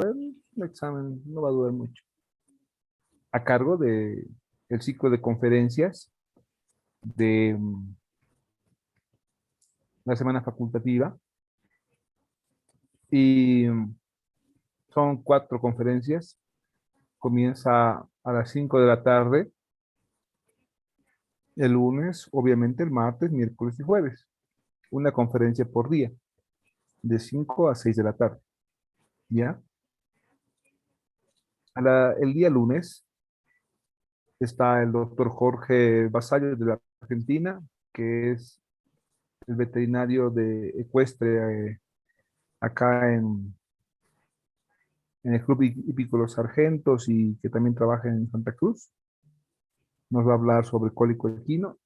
El examen no va a durar mucho. A cargo de el ciclo de conferencias de la semana facultativa. Y son 4 conferencias. Comienza a las 5 de la tarde, el lunes, obviamente el martes, miércoles y jueves. Una conferencia por día, de 5 a 6 de la tarde. ¿Ya? El día lunes está el doctor Jorge Basallo de la Argentina, que es el veterinario de ecuestre acá en el Club Hípico Los Sargentos y que también trabaja en Santa Cruz. Nos va a hablar sobre cólico equino.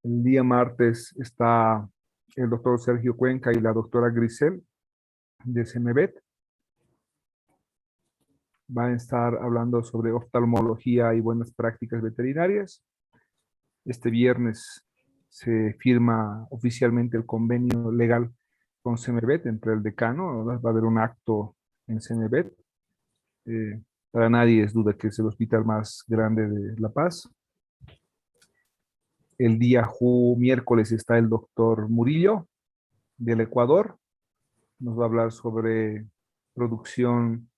El día martes está el doctor Sergio Cuenca y la doctora Grisel de CEMEVET. Van a estar hablando sobre oftalmología y buenas prácticas veterinarias. Este viernes se firma oficialmente el convenio legal con CEMEVET entre el decano. Va a haber un acto en CEMEVET. Para nadie es duda que es el hospital más grande de La Paz. El día miércoles está el doctor Murillo del Ecuador. Nos va a hablar sobre producción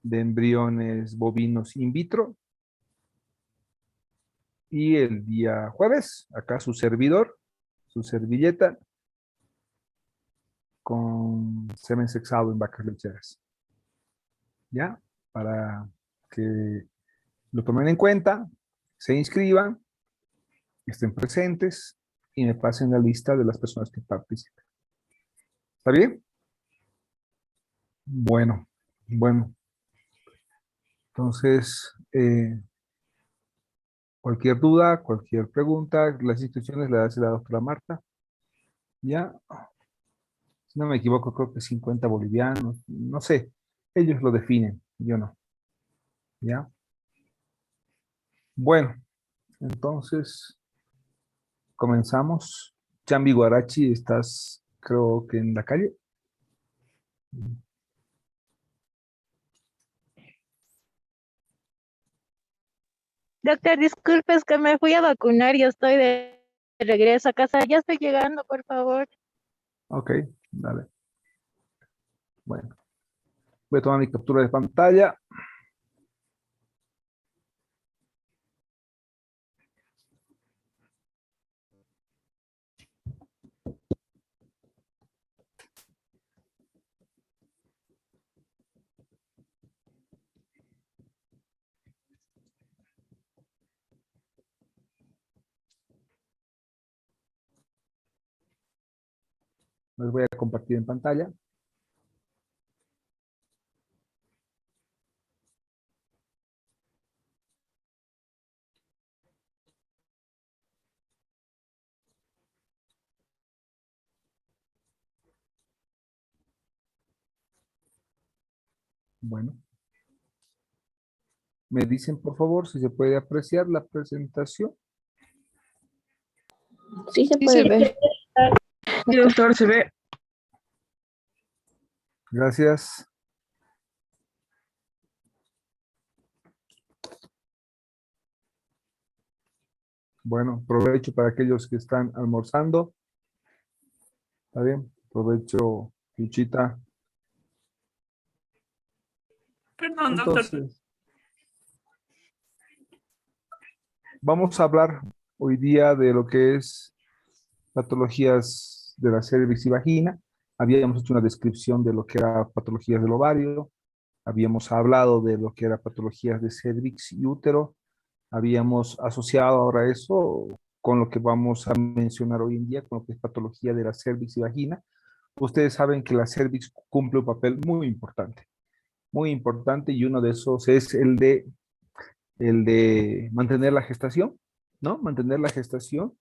de embriones bovinos in vitro. Y el día jueves, acá su servidor, su servilleta, con semen sexado en vacas lecheras. ¿Ya? Para que lo tomen en cuenta, se inscriban, estén presentes y me pasen la lista de las personas que participan. ¿Está bien? Bueno, bueno. Entonces, cualquier duda, cualquier pregunta, las instrucciones las hace la doctora Marta. ¿Ya? Si no me equivoco, creo que 50 bolivianos, no sé, ellos lo definen, yo no. ¿Ya? Bueno, entonces comenzamos. Chambi Guarachi, estás, creo que en la calle. Doctor, disculpe, es que me fui a vacunar y estoy de regreso a casa. Ya estoy llegando, por favor. Ok, dale. Bueno, voy a tomar mi captura de pantalla. Les voy a compartir en pantalla. Bueno, me dicen por favor si se puede apreciar la presentación. Sí se Sí, puede ver. sí, doctor, se ve. Gracias. Bueno, provecho para aquellos que están almorzando. ¿Está bien? Provecho, Luchita. Perdón, doctor. Entonces, vamos a hablar hoy día de lo que es patologías de la cervix y vagina. Habíamos hecho una descripción de lo que era patologías del ovario. Habíamos hablado de lo que era patologías de cervix y útero. Habíamos asociado ahora eso con lo que vamos a mencionar hoy en día, con lo que es patología de la cervix y vagina. Ustedes saben que la cervix cumple un papel muy importante, y uno de esos es el de mantener la gestación, ¿no? Mantener la gestación.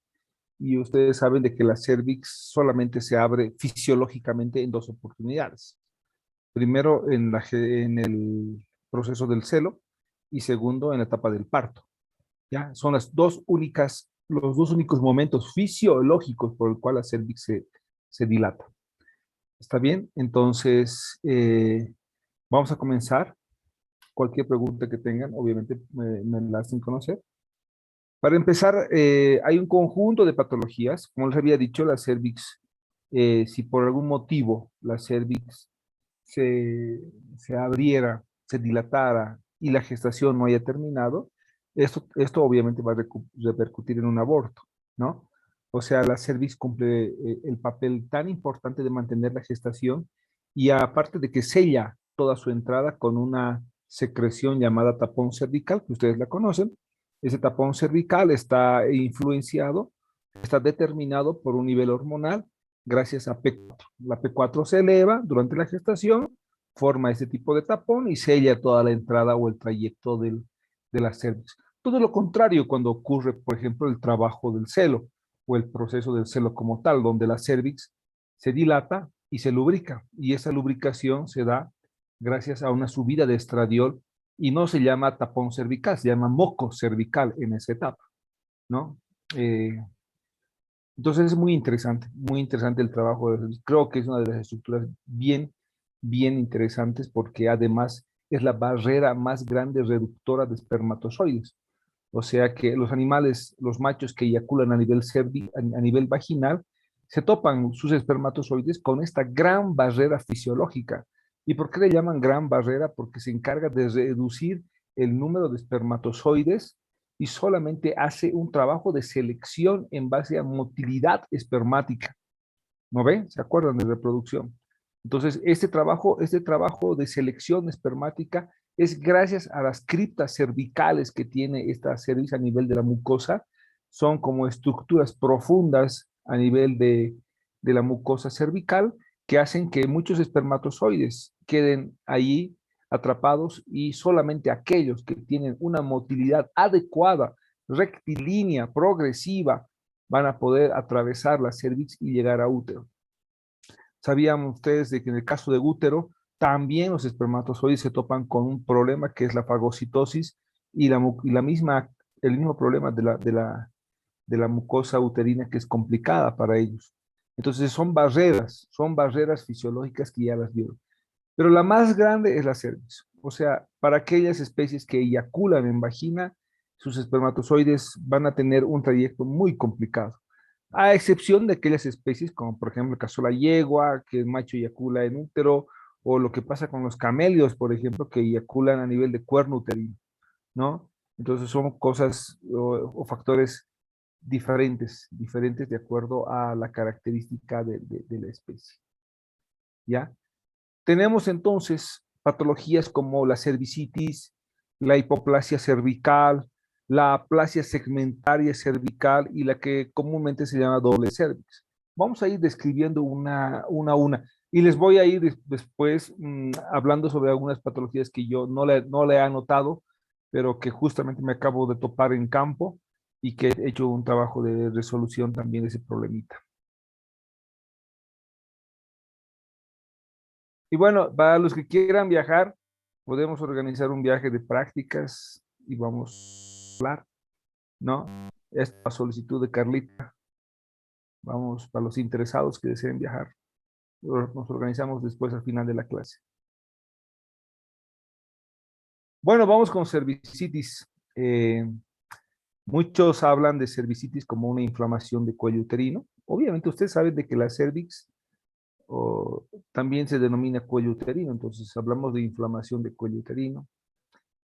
Y ustedes saben de que la cervix solamente se abre fisiológicamente en 2 oportunidades. Primero en el proceso del celo y segundo en la etapa del parto. ¿Ya? Son los dos únicos momentos fisiológicos por el cual la cervix se dilata. ¿Está bien? Entonces, vamos a comenzar. Cualquier pregunta que tengan, obviamente me la hacen conocer. Para empezar, hay un conjunto de patologías. Como les había dicho, la cervix, si por algún motivo la cervix se, se abriera, se dilatara y la gestación no haya terminado, esto obviamente va a repercutir en un aborto, ¿no? O sea, la cervix cumple el papel tan importante de mantener la gestación y aparte de que sella toda su entrada con una secreción llamada tapón cervical, que ustedes la conocen, ese tapón cervical está influenciado, está determinado por un nivel hormonal gracias a P4. La P4 se eleva durante la gestación, forma ese tipo de tapón y sella toda la entrada o el trayecto de la cervix. Todo lo contrario cuando ocurre, por ejemplo, el trabajo del celo o el proceso del celo como tal, donde la cervix se dilata y se lubrica. Y esa lubricación se da gracias a una subida de estradiol y no se llama tapón cervical, se llama moco cervical en esa etapa, ¿no? Eh, entonces es muy interesante el trabajo de Jesús. Creo que es una de las estructuras bien interesantes porque además es la barrera más grande reductora de espermatozoides. O sea que los animales, los machos que eyaculan a nivel, a nivel vaginal, se topan sus espermatozoides con esta gran barrera fisiológica. ¿Y por qué le llaman gran barrera? Porque se encarga de reducir el número de espermatozoides y solamente hace un trabajo de selección en base a motilidad espermática. ¿No ven? ¿Se acuerdan de reproducción? Entonces, este trabajo de selección espermática es gracias a las criptas cervicales que tiene esta cervix a nivel de la mucosa. Son como estructuras profundas a nivel de la mucosa cervical que hacen que muchos espermatozoides queden ahí atrapados y solamente aquellos que tienen una motilidad adecuada, rectilínea, progresiva, van a poder atravesar la cervix y llegar a útero. ¿Sabían ustedes de que en el caso de útero también los espermatozoides se topan con un problema que es la fagocitosis y la misma, el mismo problema de la mucosa uterina que es complicada para ellos? Entonces son barreras fisiológicas que ya las vieron. Pero la más grande es la cervix. O sea, para aquellas especies que eyaculan en vagina, sus espermatozoides van a tener un trayecto muy complicado. A excepción de aquellas especies, como por ejemplo el caso de la yegua, que el macho eyacula en útero, o lo que pasa con los camelios, por ejemplo, que eyaculan a nivel de cuerno uterino, ¿no? Entonces son cosas o factores diferentes de acuerdo a la característica de la especie, ¿ya? Tenemos entonces patologías como la cervicitis, la hipoplasia cervical, la aplasia segmentaria cervical y la que comúnmente se llama doble cervix. Vamos a ir describiendo a una. Y les voy a ir después hablando sobre algunas patologías que yo no le he anotado, pero que justamente me acabo de topar en campo y que he hecho un trabajo de resolución también de ese problemita. Y bueno, para los que quieran viajar, podemos organizar un viaje de prácticas y vamos a hablar, ¿no? Esta solicitud de Carlita, vamos, para los interesados que deseen viajar, nos organizamos después al final de la clase. Bueno, vamos con cervicitis. Muchos hablan de cervicitis como una inflamación de cuello uterino. Obviamente ustedes saben de que la cervix también se denomina cuello uterino, entonces hablamos de inflamación de cuello uterino.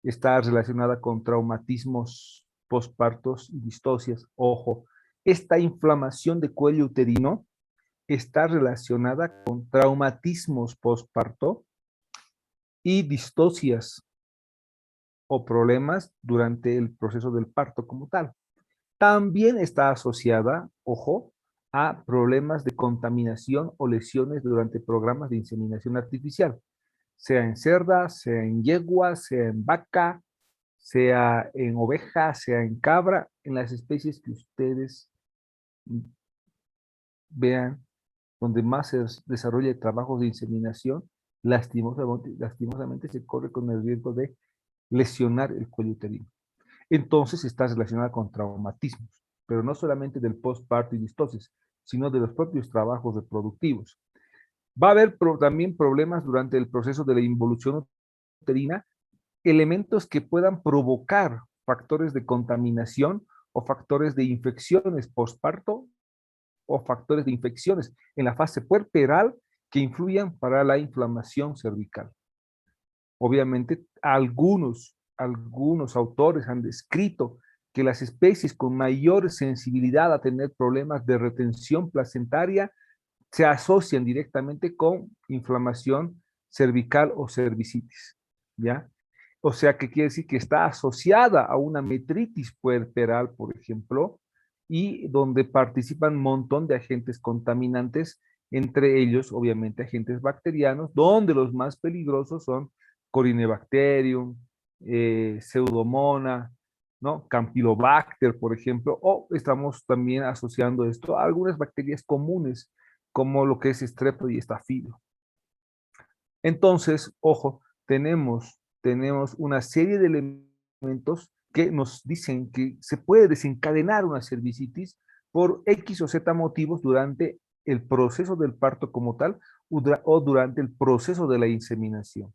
Está relacionada con traumatismos postpartos y distocias. Ojo, esta inflamación de cuello uterino está relacionada con traumatismos postparto y distocias o problemas durante el proceso del parto como tal. También está asociada, ojo, a problemas de contaminación o lesiones durante programas de inseminación artificial, sea en cerda, sea en yegua, sea en vaca, sea en oveja, sea en cabra, en las especies que ustedes vean donde más se desarrolla trabajos de inseminación, lastimosamente se corre con el riesgo de lesionar el cuello uterino. Entonces está relacionada con traumatismos, pero no solamente del postparto y distosis, sino de los propios trabajos reproductivos. Va a haber también problemas durante el proceso de la involución uterina, elementos que puedan provocar factores de contaminación o factores de infecciones postparto o factores de infecciones en la fase puerperal que influyan para la inflamación cervical. Obviamente, algunos autores han descrito que las especies con mayor sensibilidad a tener problemas de retención placentaria se asocian directamente con inflamación cervical o cervicitis, ¿ya? O sea que quiere decir que está asociada a una metritis puerperal, por ejemplo, y donde participan un montón de agentes contaminantes, entre ellos, obviamente, agentes bacterianos, donde los más peligrosos son Corynebacterium, Pseudomonas, ¿no? Campylobacter, por ejemplo, o estamos también asociando esto a algunas bacterias comunes, como lo que es estrepto y estafilo. Entonces, ojo, tenemos una serie de elementos que nos dicen que se puede desencadenar una cervicitis por X o Z motivos durante el proceso del parto como tal o durante el proceso de la inseminación.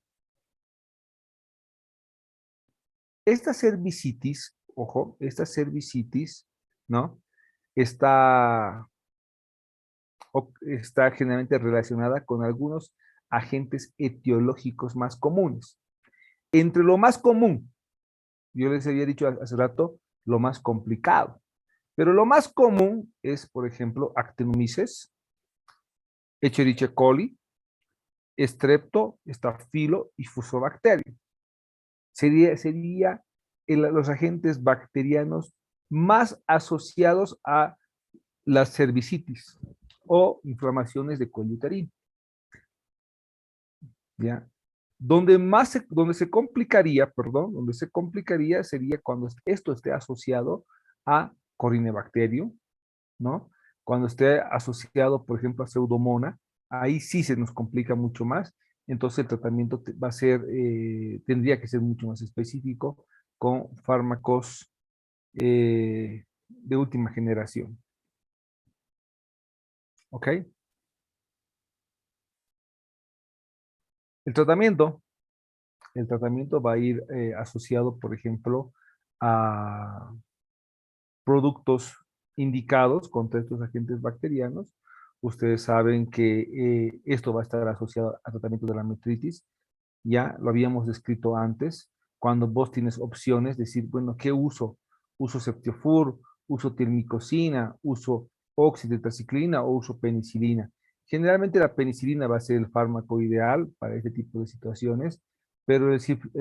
Esta cervicitis, ojo, esta cervicitis, ¿no? Está está generalmente relacionada con algunos agentes etiológicos más comunes. Entre lo más común, yo les había dicho hace rato, lo más complicado. Pero lo más común es, por ejemplo, Actinomyces, Escherichia coli, Strepto, Staphylo y Fusobacterium. Sería los agentes bacterianos más asociados a las cervicitis o inflamaciones de cuello uterino. ¿Ya? Donde se complicaría, perdón, donde se complicaría sería cuando esto esté asociado a Corynebacterium, ¿no? Cuando esté asociado, por ejemplo, a Pseudomonas, ahí sí se nos complica mucho más. Entonces el tratamiento va a ser, tendría que ser mucho más específico con fármacos de última generación. ¿Ok? El tratamiento va a ir asociado, por ejemplo, a productos indicados contra estos agentes bacterianos. Ustedes saben que esto va a estar asociado al tratamiento de la metritis. Ya lo habíamos descrito antes. Cuando vos tienes opciones, decir, bueno, ¿qué uso? Uso Ceftiofur, uso tirmicocina, uso oxitetraciclina o uso penicilina. Generalmente la penicilina va a ser el fármaco ideal para este tipo de situaciones, pero el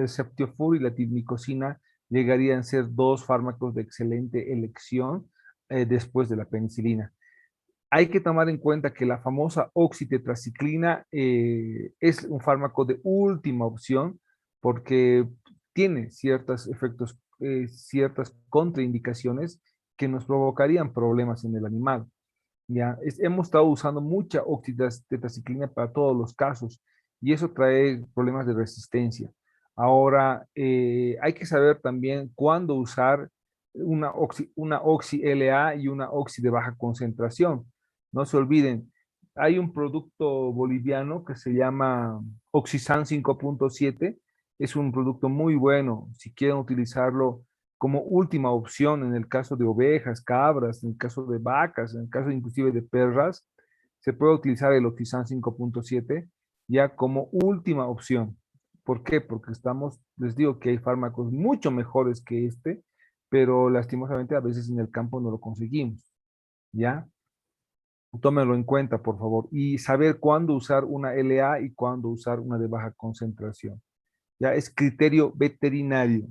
Ceftiofur y la tirmicocina llegarían a ser dos fármacos de excelente elección después de la penicilina. Hay que tomar en cuenta que la famosa oxitetraciclina es un fármaco de última opción porque tiene ciertos efectos, ciertas contraindicaciones que nos provocarían problemas en el animal. Ya, hemos estado usando mucha oxitetraciclina para todos los casos y eso trae problemas de resistencia. Ahora, hay que saber también cuándo usar una oxi-LA y una oxi de baja concentración. No se olviden, hay un producto boliviano que se llama Oxisan 5.7. Es un producto muy bueno. Si quieren utilizarlo como última opción en el caso de ovejas, cabras, en el caso de vacas, en el caso inclusive de perras, se puede utilizar el Oxisan 5.7 ya como última opción. ¿Por qué? Porque les digo que hay fármacos mucho mejores que este, pero lastimosamente a veces en el campo no lo conseguimos, ¿ya? Tómenlo en cuenta, por favor, y saber cuándo usar una LA y cuándo usar una de baja concentración. Ya es criterio veterinario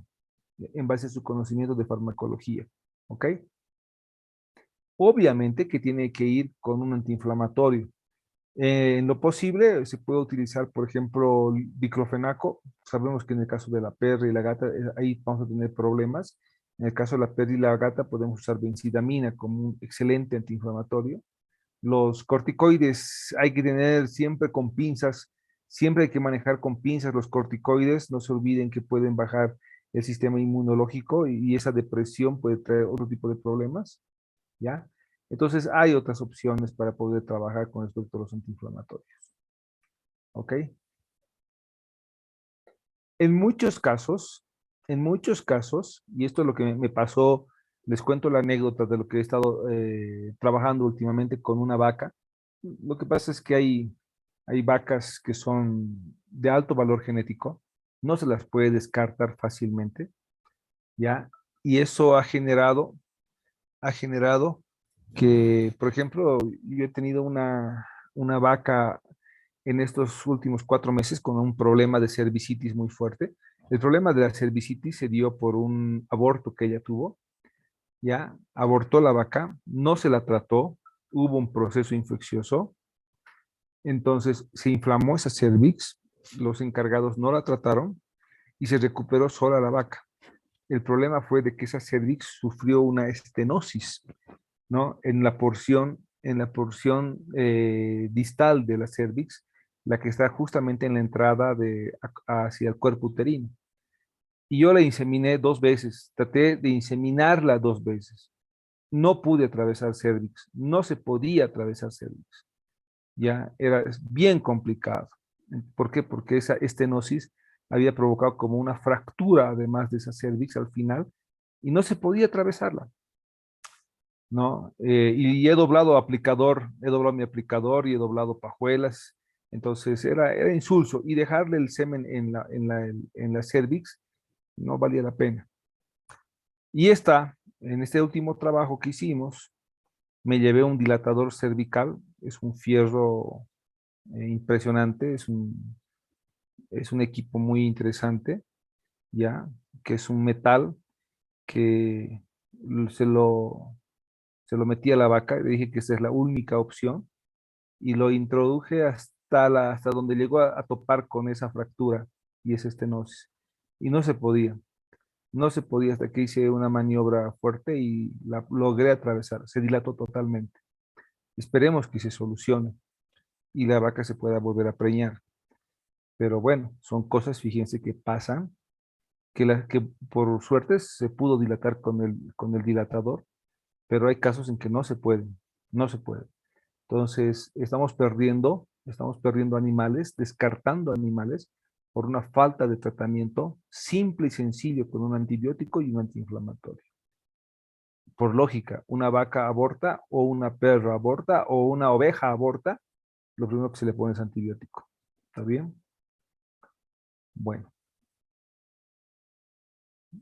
en base a su conocimiento de farmacología, ¿ok? Obviamente que tiene que ir con un antiinflamatorio. En lo posible se puede utilizar, por ejemplo, diclofenaco. Sabemos que en el caso de la perra y la gata, ahí vamos a tener problemas. En el caso de la perra y la gata podemos usar benzidamina como un excelente antiinflamatorio. Los corticoides hay que tener siempre con pinzas, siempre hay que manejar con pinzas los corticoides, no se olviden que pueden bajar el sistema inmunológico y esa depresión puede traer otro tipo de problemas, ¿ya? Entonces hay otras opciones para poder trabajar con respecto a los antiinflamatorios. ¿Ok? En muchos casos, y esto es lo que me pasó, les cuento la anécdota de lo que he estado trabajando últimamente con una vaca. Lo que pasa es que hay vacas que son de alto valor genético, no se las puede descartar fácilmente, ¿ya? Y eso ha generado que, por ejemplo, yo he tenido una vaca en estos últimos 4 meses con un problema de cervicitis muy fuerte. El problema de la cervicitis se dio por un aborto que ella tuvo, ya abortó la vaca, no se la trató, hubo un proceso infeccioso, entonces se inflamó esa cervix, los encargados no la trataron y se recuperó sola la vaca. El problema fue de que esa cervix sufrió una estenosis, ¿no? En la porción distal de la cervix, la que está justamente en la entrada hacia el cuerpo uterino. Y yo la inseminé 2 veces, traté de inseminarla 2 veces. No pude atravesar cervix, no se podía atravesar cervix. Ya es bien complicado. ¿Por qué? Porque esa estenosis había provocado como una fractura, además de esa cervix al final, y no se podía atravesarla. ¿No? Y he doblado mi aplicador y he doblado pajuelas, entonces era insulso, y dejarle el semen en la cervix no valía la pena. Y en este último trabajo que hicimos, me llevé un dilatador cervical, es un fierro impresionante, es un equipo muy interesante, ya, que es un metal que se lo, se lo metí a la vaca, le dije que esa es la única opción, y lo introduje hasta donde llegó a topar con esa fractura y esa estenosis. Y no se podía hasta que hice una maniobra fuerte y la logré atravesar, se dilató totalmente. Esperemos que se solucione y la vaca se pueda volver a preñar. Pero bueno, son cosas, fíjense, que pasan, que por suerte se pudo dilatar con el dilatador, pero hay casos en que no se puede, no se puede. Entonces, estamos perdiendo animales, descartando animales por una falta de tratamiento simple y sencillo con un antibiótico y un antiinflamatorio. Por lógica, una vaca aborta o una perra aborta o una oveja aborta, lo primero que se le pone es antibiótico. ¿Está bien? Bueno,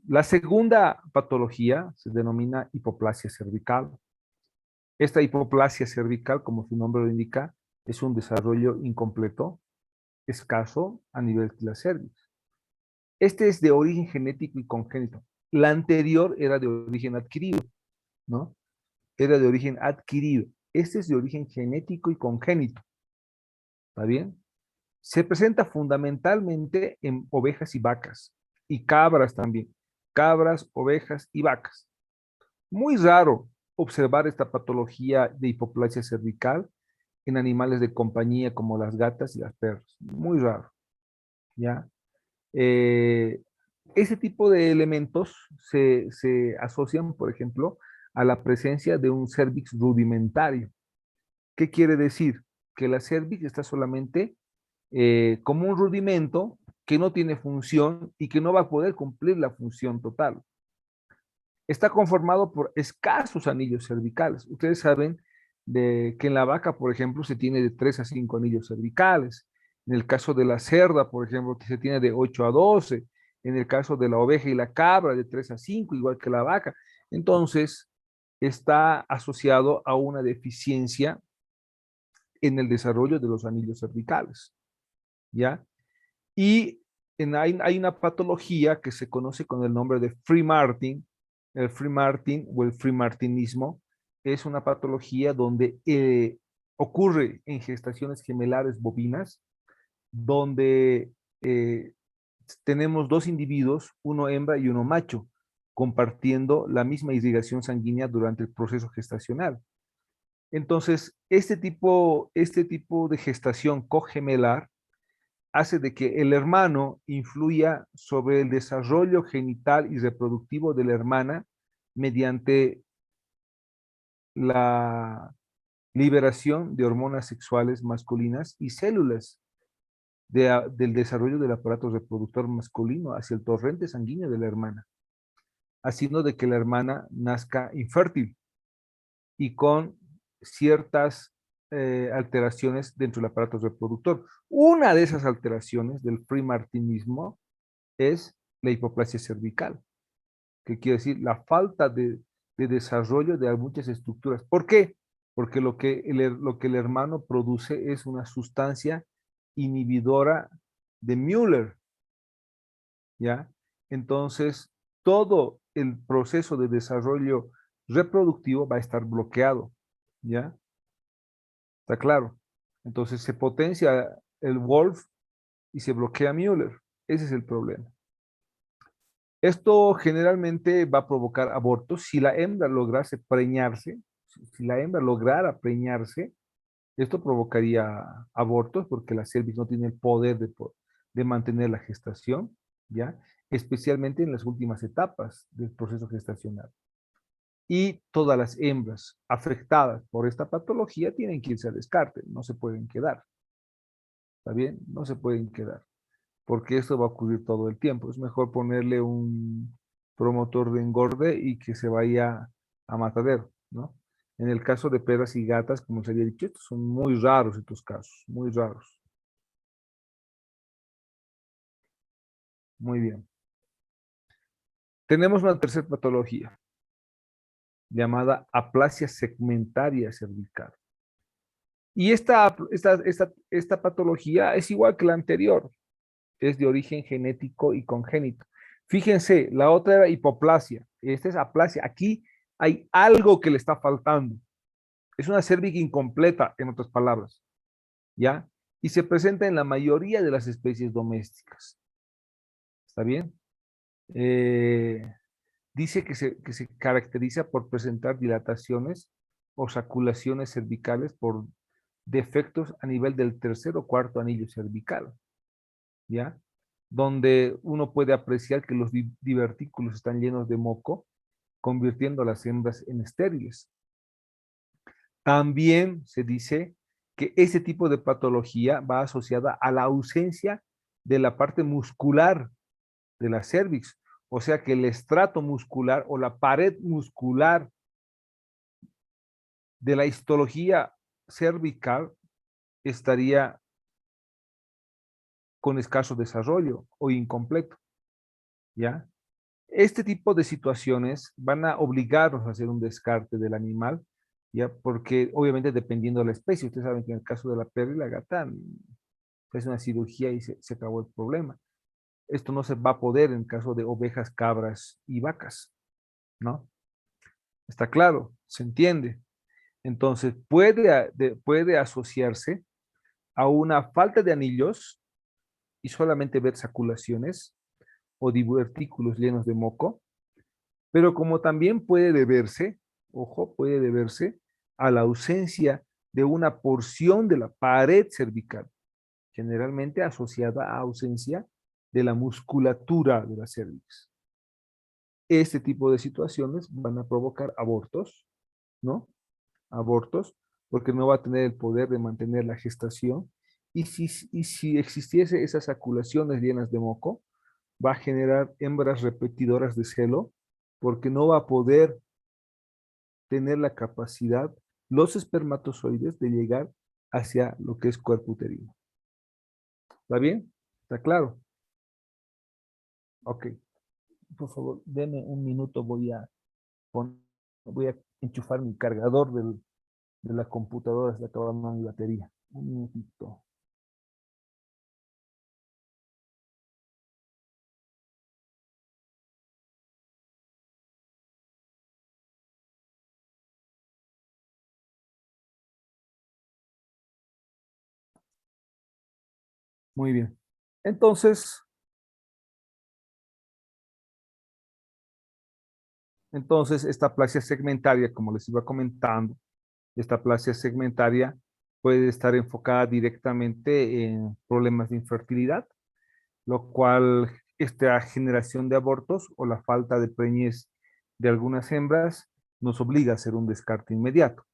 la segunda patología se denomina hipoplasia cervical. Esta hipoplasia cervical, como su nombre lo indica, es un desarrollo incompleto, escaso a nivel de la cervix. Este es de origen genético y congénito. La anterior era de origen adquirido, ¿no? Era de origen adquirido. Este es de origen genético y congénito. ¿Está bien? Se presenta fundamentalmente en ovejas y vacas, y cabras también. Cabras, ovejas y vacas. Muy raro observar esta patología de hipoplasia cervical en animales de compañía como las gatas y las perras. Muy raro, ¿ya? Eh, Ese tipo de elementos se asocian, por ejemplo, a la presencia de un cérvix rudimentario. ¿Qué quiere decir? Que la cérvix está solamente como un rudimento que no tiene función y que no va a poder cumplir la función total. Está conformado por escasos anillos cervicales. Ustedes saben que en la vaca, por ejemplo, se tiene de 3 a 5 anillos cervicales. En el caso de la cerda, por ejemplo, que se tiene de 8 a 12. En el caso de la oveja y la cabra, de 3 a 5, igual que la vaca. Entonces, está asociado a una deficiencia en el desarrollo de los anillos cervicales, ¿ya? Y hay una patología que se conoce con el nombre de Free Martin. El Free Martin o el Free Martinismo es una patología donde ocurre en gestaciones gemelares bovinas, donde tenemos dos individuos, uno hembra y uno macho, compartiendo la misma irrigación sanguínea durante el proceso gestacional. Entonces, este tipo de gestación cogemelar hace de que el hermano influya sobre el desarrollo genital y reproductivo de la hermana mediante la liberación de hormonas sexuales masculinas y células del desarrollo del aparato reproductor masculino hacia el torrente sanguíneo de la hermana, haciendo de que la hermana nazca infértil y con ciertas alteraciones dentro del aparato reproductor. Una de esas alteraciones del freemartinismo es la hipoplasia cervical, que quiere decir la falta de desarrollo de muchas estructuras. ¿Por qué? Porque lo que el hermano produce es una sustancia inhibidora de Müller, ¿ya? Entonces, todo el proceso de desarrollo reproductivo va a estar bloqueado, ¿ya? ¿Está claro? Entonces se potencia el Wolf y se bloquea Müller. Ese es el problema. Esto generalmente va a provocar abortos si la hembra lograse preñarse, si la hembra lograra preñarse, esto provocaría abortos porque la cervix no tiene el poder de mantener la gestación, ¿ya? Especialmente en las últimas etapas del proceso gestacional. Y todas las hembras afectadas por esta patología tienen que irse al descarte, no se pueden quedar. ¿Está bien? No se pueden quedar, porque esto va a ocurrir todo el tiempo. Es mejor ponerle un promotor de engorde y que se vaya a matadero, ¿no? En el caso de perras y gatas, como se había dicho, estos son muy raros estos casos, muy raros. Muy bien. Tenemos una tercera patología llamada aplasia segmentaria cervical. Y esta patología es igual que la anterior, es de origen genético y congénito. Fíjense, la otra era hipoplasia, esta es aplasia. Aquí hay algo que le está faltando. Es una cerviz incompleta, en otras palabras, ¿ya? Y se presenta en la mayoría de las especies domésticas. ¿Está bien? Dice que se caracteriza por presentar dilataciones o saculaciones cervicales por defectos a nivel del tercer o cuarto anillo cervical, ¿ya? Donde uno puede apreciar que los divertículos están llenos de moco, convirtiendo a las hembras en estériles. También se dice que ese tipo de patología va asociada a la ausencia de la parte muscular de la cervix, o sea que el estrato muscular o la pared muscular de la histología cervical estaría con escaso desarrollo o incompleto, ¿ya? Este tipo de situaciones van a obligarnos a hacer un descarte del animal, ¿ya? Porque obviamente dependiendo de la especie, ustedes saben que en el caso de la perra y la gata es una cirugía y se acabó el problema. Esto no se va a poder en caso de ovejas, cabras y vacas, ¿no? Está claro, se entiende. Entonces puede asociarse a una falta de anillos y solamente ver saculaciones o divertículos llenos de moco, pero como también puede deberse, ojo, puede deberse a la ausencia de una porción de la pared cervical, generalmente asociada a ausencia de la musculatura de la cervix. Este tipo de situaciones van a provocar abortos, ¿no? Abortos, porque no va a tener el poder de mantener la gestación. Y si existiese esas aculaciones llenas de moco, va a generar hembras repetidoras de celo, porque no va a poder tener la capacidad, los espermatozoides, de llegar hacia lo que es cuerpo uterino. ¿Está bien? ¿Está claro? Ok. Por favor, denme un minuto, voy a enchufar mi cargador de la computadora, se acabando mi batería. Un minutito. Muy bien. Entonces, esta plasia segmentaria, como les iba comentando, esta plasia segmentaria puede estar enfocada directamente en problemas de infertilidad, lo cual esta generación de abortos o la falta de preñez de algunas hembras nos obliga a hacer un descarte inmediato.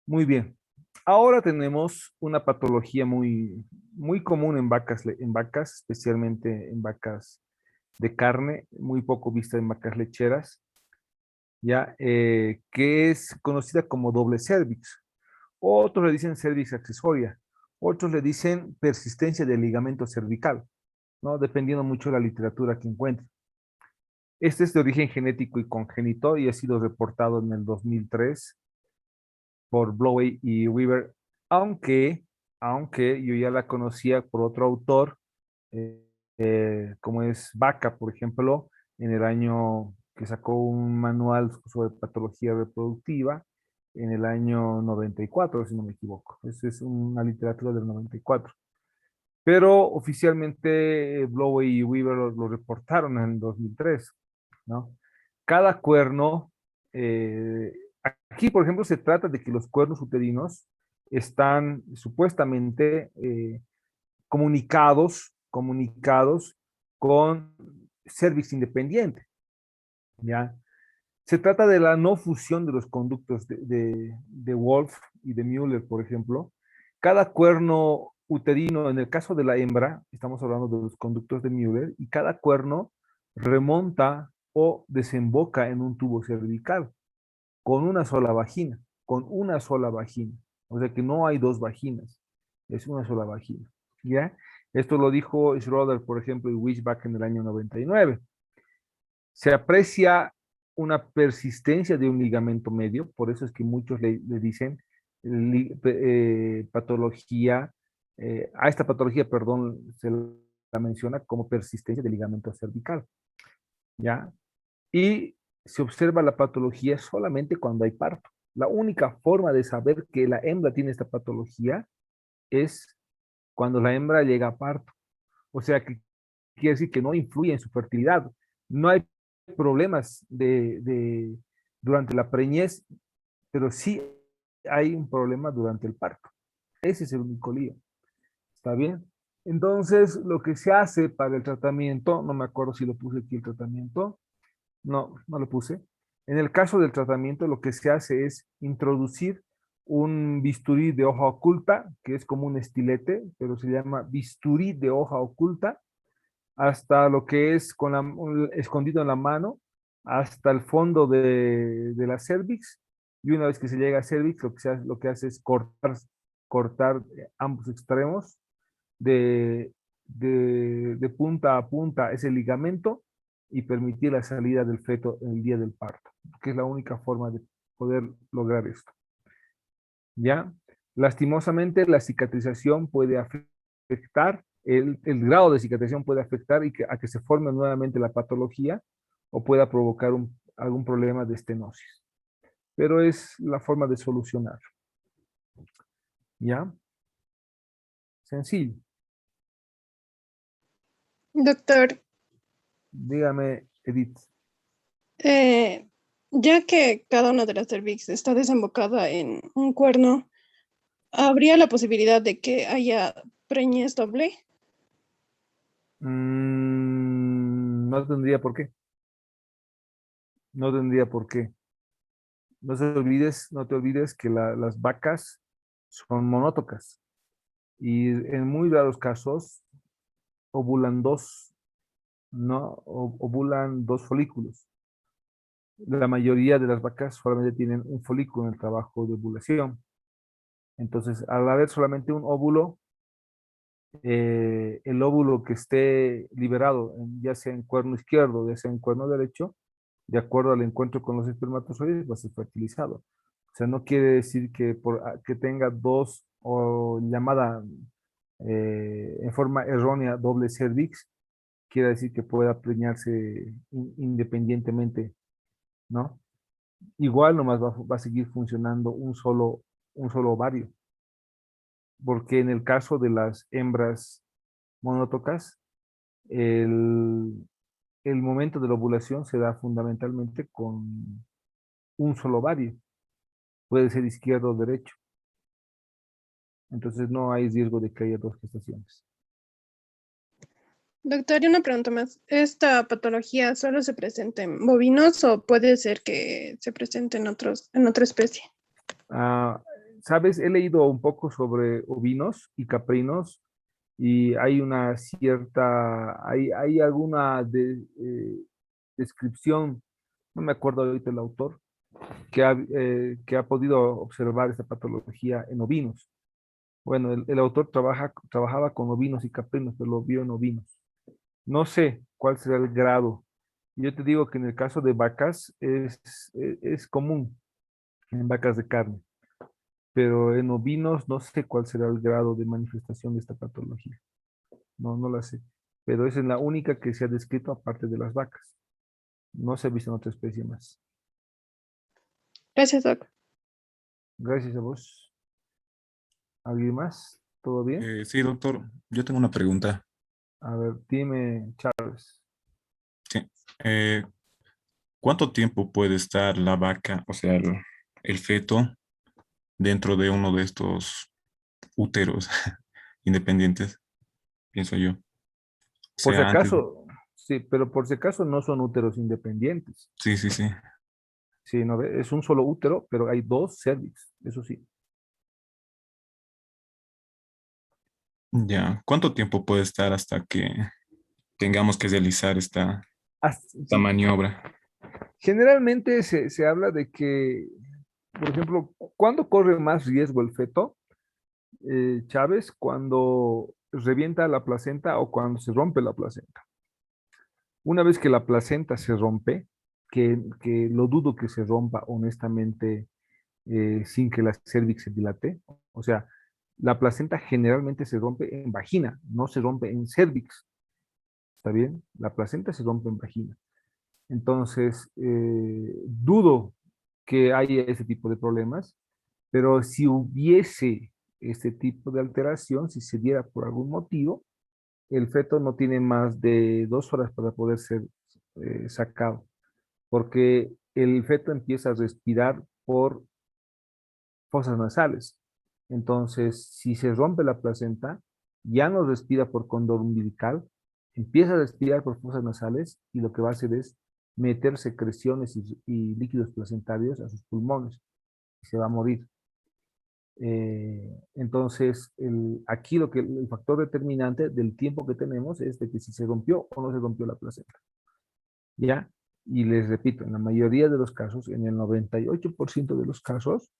Muy bien. Ahora tenemos una patología muy común en vacas, especialmente en vacas de carne, muy poco vista en vacas lecheras, ya, que es conocida como doble cervix. Otros le dicen cervix accesoria, otros le dicen persistencia del ligamento cervical, ¿no? Dependiendo mucho de la literatura que encuentre. Este es de origen genético y congénito y ha sido reportado en el 2003 por Blowey y Weaver, aunque yo ya la conocía por otro autor, eh, como es Vaca, por ejemplo, en el año que sacó un manual sobre patología reproductiva, en el año 94, si no me equivoco. Esa es una literatura del 94. Pero oficialmente Blowey y Weaver lo reportaron en el 2003, ¿no? Cada cuerno, aquí por ejemplo se trata de que los cuernos uterinos están supuestamente comunicados con cervix independiente, ¿ya? Se trata de la no fusión de los conductos de Wolf y de Müller, por ejemplo. Cada cuerno uterino, en el caso de la hembra, estamos hablando de los conductos de Müller, y cada cuerno remonta o desemboca en un tubo cervical con una sola vagina, con una sola vagina. O sea que no hay dos vaginas, es una sola vagina, ¿ya? Esto lo dijo Schroeder, por ejemplo, y Wishbach en el año 99. Se aprecia una persistencia de un ligamento medio, por eso es que muchos le dicen patología, a esta patología, perdón, se la menciona como persistencia del ligamento cervical, ¿ya? Y se observa la patología solamente cuando hay parto. La única forma de saber que la hembra tiene esta patología es cuando la hembra llega a parto. O sea, que quiere decir que no influye en su fertilidad. No hay problemas durante la preñez, pero sí hay un problema durante el parto. Ese es el único lío. ¿Está bien? Entonces, lo que se hace para el tratamiento, no me acuerdo si lo puse aquí el tratamiento, no lo puse. En el caso del tratamiento, lo que se hace es introducir un bisturí de hoja oculta, que es como un estilete, pero se llama bisturí de hoja oculta, hasta lo que es escondido en la mano, hasta el fondo de la cervix, y una vez que se llega a cervix, lo que hace es cortar ambos extremos de punta a punta ese ligamento y permitir la salida del feto en el día del parto, que es la única forma de poder lograr esto. ¿Ya? Lastimosamente, la cicatrización puede afectar, el grado de cicatrización puede afectar a que se forme nuevamente la patología o pueda provocar algún problema de estenosis. Pero es la forma de solucionar. ¿Ya? Sencillo. Doctor, Dígame, Edith. eh, ya que cada una de las cervix está desembocada en un cuerno, ¿habría la posibilidad de que haya preñez doble? No tendría por qué. No tendría por qué. No te olvides que las vacas son monótocas y en muy raros casos ovulan dos, ¿no? Ovulan dos folículos. La mayoría de las vacas solamente tienen un folículo en el trabajo de ovulación. Entonces, al haber solamente un óvulo, el óvulo que esté liberado, ya sea en cuerno izquierdo, ya sea en cuerno derecho, de acuerdo al encuentro con los espermatozoides, va a ser fertilizado. O sea, no quiere decir que tenga dos o llamada en forma errónea doble cervix, quiere decir que pueda preñarse independientemente, ¿no? Igual nomás va a seguir funcionando un solo ovario, porque en el caso de las hembras monótocas, el, el momento de la ovulación se da fundamentalmente con un solo ovario, puede ser izquierdo o derecho, entonces no hay riesgo de que haya dos gestaciones. Doctor, y una pregunta más. ¿Esta patología solo se presenta en bovinos o puede ser que se presente en otra especie? Ah, sabes, he leído un poco sobre ovinos y caprinos y hay una cierta, hay alguna descripción, no me acuerdo ahorita el autor, que ha podido observar esta patología en ovinos. Bueno, el autor trabajaba con ovinos y caprinos, pero lo vio en ovinos. No sé cuál será el grado. Yo te digo que en el caso de vacas es común, en vacas de carne, pero en ovinos no sé cuál será el grado de manifestación de esta patología. No, no la sé. Pero esa es la única que se ha descrito aparte de las vacas. No se ha visto en otra especie más. Gracias, Doc. Gracias a vos. ¿Alguien más? ¿Todo bien? Sí, doctor, yo tengo una pregunta. A ver, dime, Charles. Sí. Eh, ¿Cuánto tiempo puede estar la vaca, o sea, el feto, dentro de uno de estos úteros independientes, pienso yo? O Por si sea, antes. acaso, sí, pero por si acaso no son úteros independientes. Sí, sí, sí. Sí, no, es un solo útero, pero hay dos cervix, eso sí. Ya. ¿Cuánto tiempo puede estar hasta que tengamos que realizar esta Sí, maniobra? generalmente se habla de que, por ejemplo, ¿cuándo corre más riesgo el feto? Chávez, cuando revienta la placenta o cuando se rompe la placenta. Una vez que la placenta se rompe, que lo dudo que se rompa honestamente sin que la cervix se dilate, o sea, la placenta generalmente se rompe en vagina, no se rompe en cervix, ¿está bien? La placenta se rompe en vagina. Entonces, dudo que haya ese tipo de problemas, pero si hubiese este tipo de alteración, si se diera por algún motivo, el feto no tiene más de 2 horas para poder ser sacado, porque el feto empieza a respirar por fosas nasales. Entonces, si se rompe la placenta, ya no respira por cóndor umbilical, empieza a respirar por fosas nasales y lo que va a hacer es meter secreciones y líquidos placentarios a sus pulmones y se va a morir. Entonces, aquí el factor determinante del tiempo que tenemos es de que si se rompió o no se rompió la placenta. ¿Ya? Y les repito, en la mayoría de los casos, en el 98% de los casos,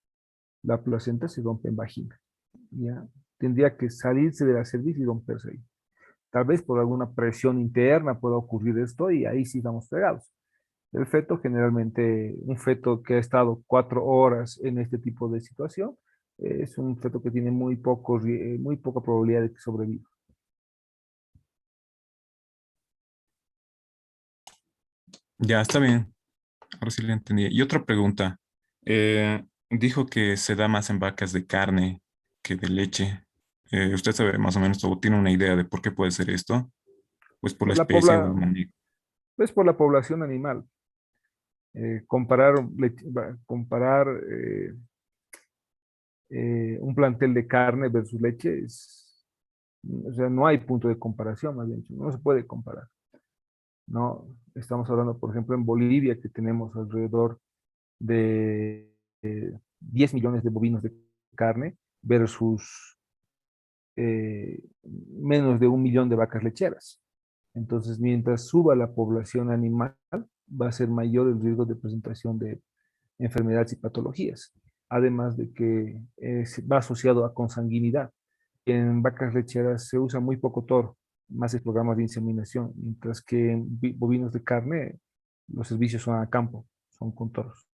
la placenta se rompe en vagina. ¿Ya? Tendría que salirse de la cerviz y romperse ahí. Tal vez por alguna presión interna pueda ocurrir esto y ahí sí estamos fregados. El feto, generalmente, un feto que ha estado 4 horas en este tipo de situación, es un feto que tiene muy poca probabilidad de que sobreviva. Ya, está bien. Ahora sí le entendí. Y otra pregunta. Dijo que se da más en vacas de carne que de leche. ¿Usted sabe más o menos o tiene una idea de por qué puede ser esto? Pues por la Por la, especie o el pobla, manejo. pues por la población animal. Comparar un plantel de carne versus leche o sea, no hay punto de comparación, más bien dicho, no se puede comparar. No, estamos hablando, por ejemplo, en Bolivia, que tenemos alrededor de 10 millones de bovinos de carne versus menos de 1 millón de vacas lecheras. Entonces, mientras suba la población animal, va a ser mayor el riesgo de presentación de enfermedades y patologías. Además de que va asociado a consanguinidad. En vacas lecheras se usa muy poco toro, más el programa de inseminación, mientras que en bovinos de carne los servicios son a campo, son con toros.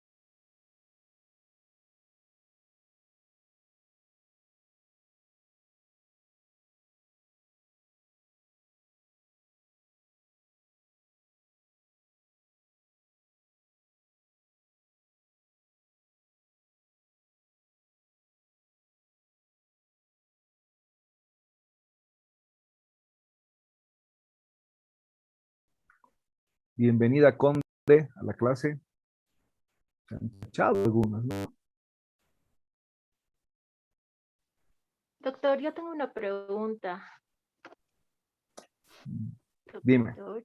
Bienvenida, Conde, a la clase. Se han echado algunas, ¿no? Doctor, yo tengo una pregunta. Dime. Doctor.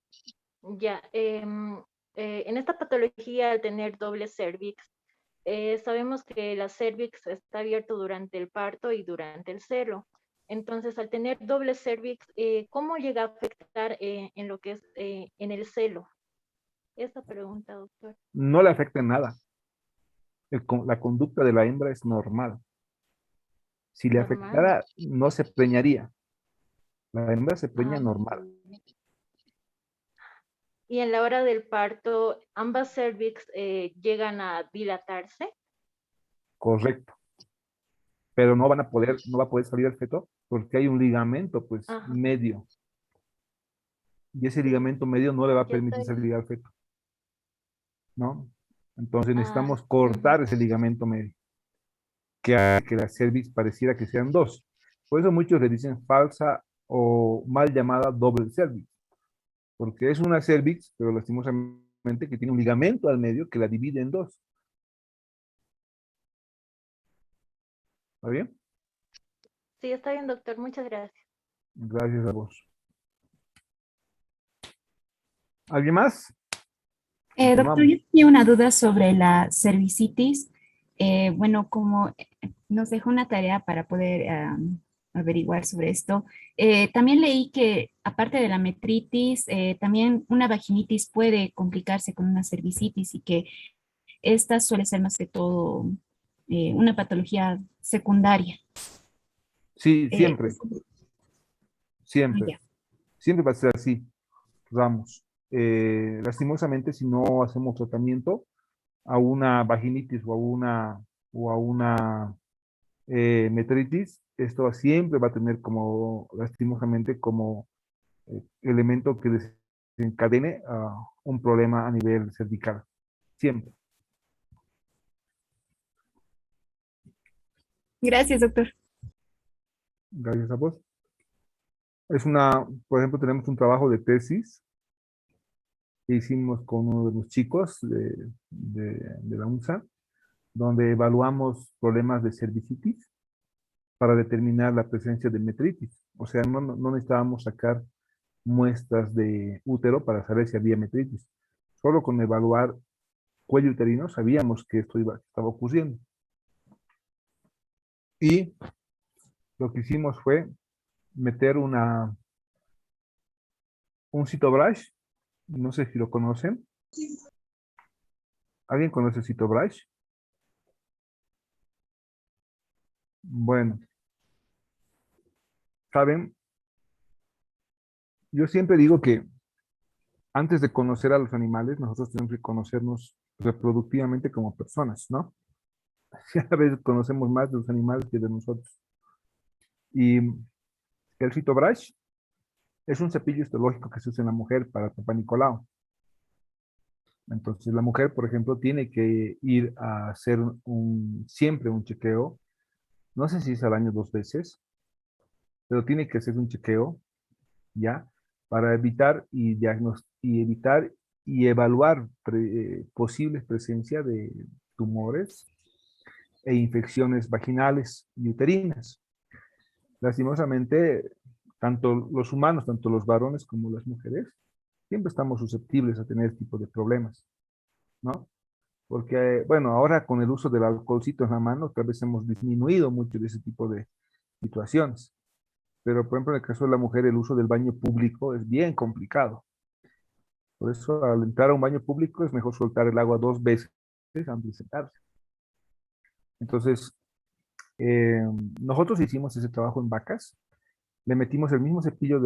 Ya, en esta patología, al tener doble cervix, sabemos que la cervix está abierto durante el parto y durante el celo. Entonces, al tener doble cervix, ¿cómo llega a afectar en lo que es en el celo? Esa pregunta, doctor. No le afecta en nada. La conducta de la hembra es normal. Si le Normal. afectara, no se preñaría. La hembra se preña Ah, normal. y en la hora del parto, ambas cervix llegan a dilatarse. Correcto. Pero no van a poder, no va a poder salir el feto porque hay un ligamento, pues, Ajá. medio. Y ese ligamento medio no le va a Ya permitir estoy. salir al feto, ¿no? Entonces Ah, necesitamos cortar ese ligamento medio, que hace que la cervix pareciera que sean dos. Por eso muchos le dicen falsa o mal llamada doble cervix, porque es una cervix, pero lastimosamente que tiene un ligamento al medio que la divide en dos. ¿Está bien? sí, está bien, doctor. Muchas gracias. Gracias a vos. ¿Alguien más? Doctor, Continuamos. yo tenía una duda sobre la cervicitis. Bueno, como nos dejó una tarea para poder averiguar sobre esto, también leí que aparte de la metritis, también una vaginitis puede complicarse con una cervicitis y que esta suele ser más que todo una patología secundaria. Sí, Eh, siempre, siempre. ya. Siempre va a ser así, Ramos. Lastimosamente, si no hacemos tratamiento a una vaginitis o a una metritis, esto siempre va a tener como, lastimosamente, como elemento que desencadene un problema a nivel cervical. Siempre. Gracias, doctor. Gracias a vos. Por ejemplo, tenemos un trabajo de tesis que hicimos con uno de los chicos de la UNSA, donde evaluamos problemas de cervicitis para determinar la presencia de metritis. O sea, no necesitábamos sacar muestras de útero para saber si había metritis. Solo con evaluar cuello uterino sabíamos que esto estaba ocurriendo. Y lo que hicimos fue meter un Cytobrush, no sé si lo conocen. ¿Alguien conoce el Cytobrush? Bueno, saben, yo siempre digo que antes de conocer a los animales, nosotros tenemos que conocernos reproductivamente como personas, ¿no? Y a veces conocemos más de los animales que de nosotros. Y el Cytobrush es un cepillo histológico que se usa en la mujer para Papá Nicolau. Entonces, la mujer, por ejemplo, tiene que ir a hacer siempre un chequeo, no sé si es al año 2 veces, pero tiene que hacer un chequeo, ¿ya? Para evitar y evaluar posibles presencia de tumores e infecciones vaginales y uterinas. Lastimosamente, tanto los humanos, tanto los varones como las mujeres, siempre estamos susceptibles a tener este tipo de problemas, ¿no? Porque, bueno, ahora con el uso del alcoholcito en la mano, tal vez hemos disminuido mucho de ese tipo de situaciones. Pero, por ejemplo, en el caso de la mujer, el uso del baño público es bien complicado. Por eso, al entrar a un baño público, es mejor soltar el agua 2 veces antes de sentarse. Entonces, eh, nosotros hicimos ese trabajo en vacas. Le metimos el mismo cepillo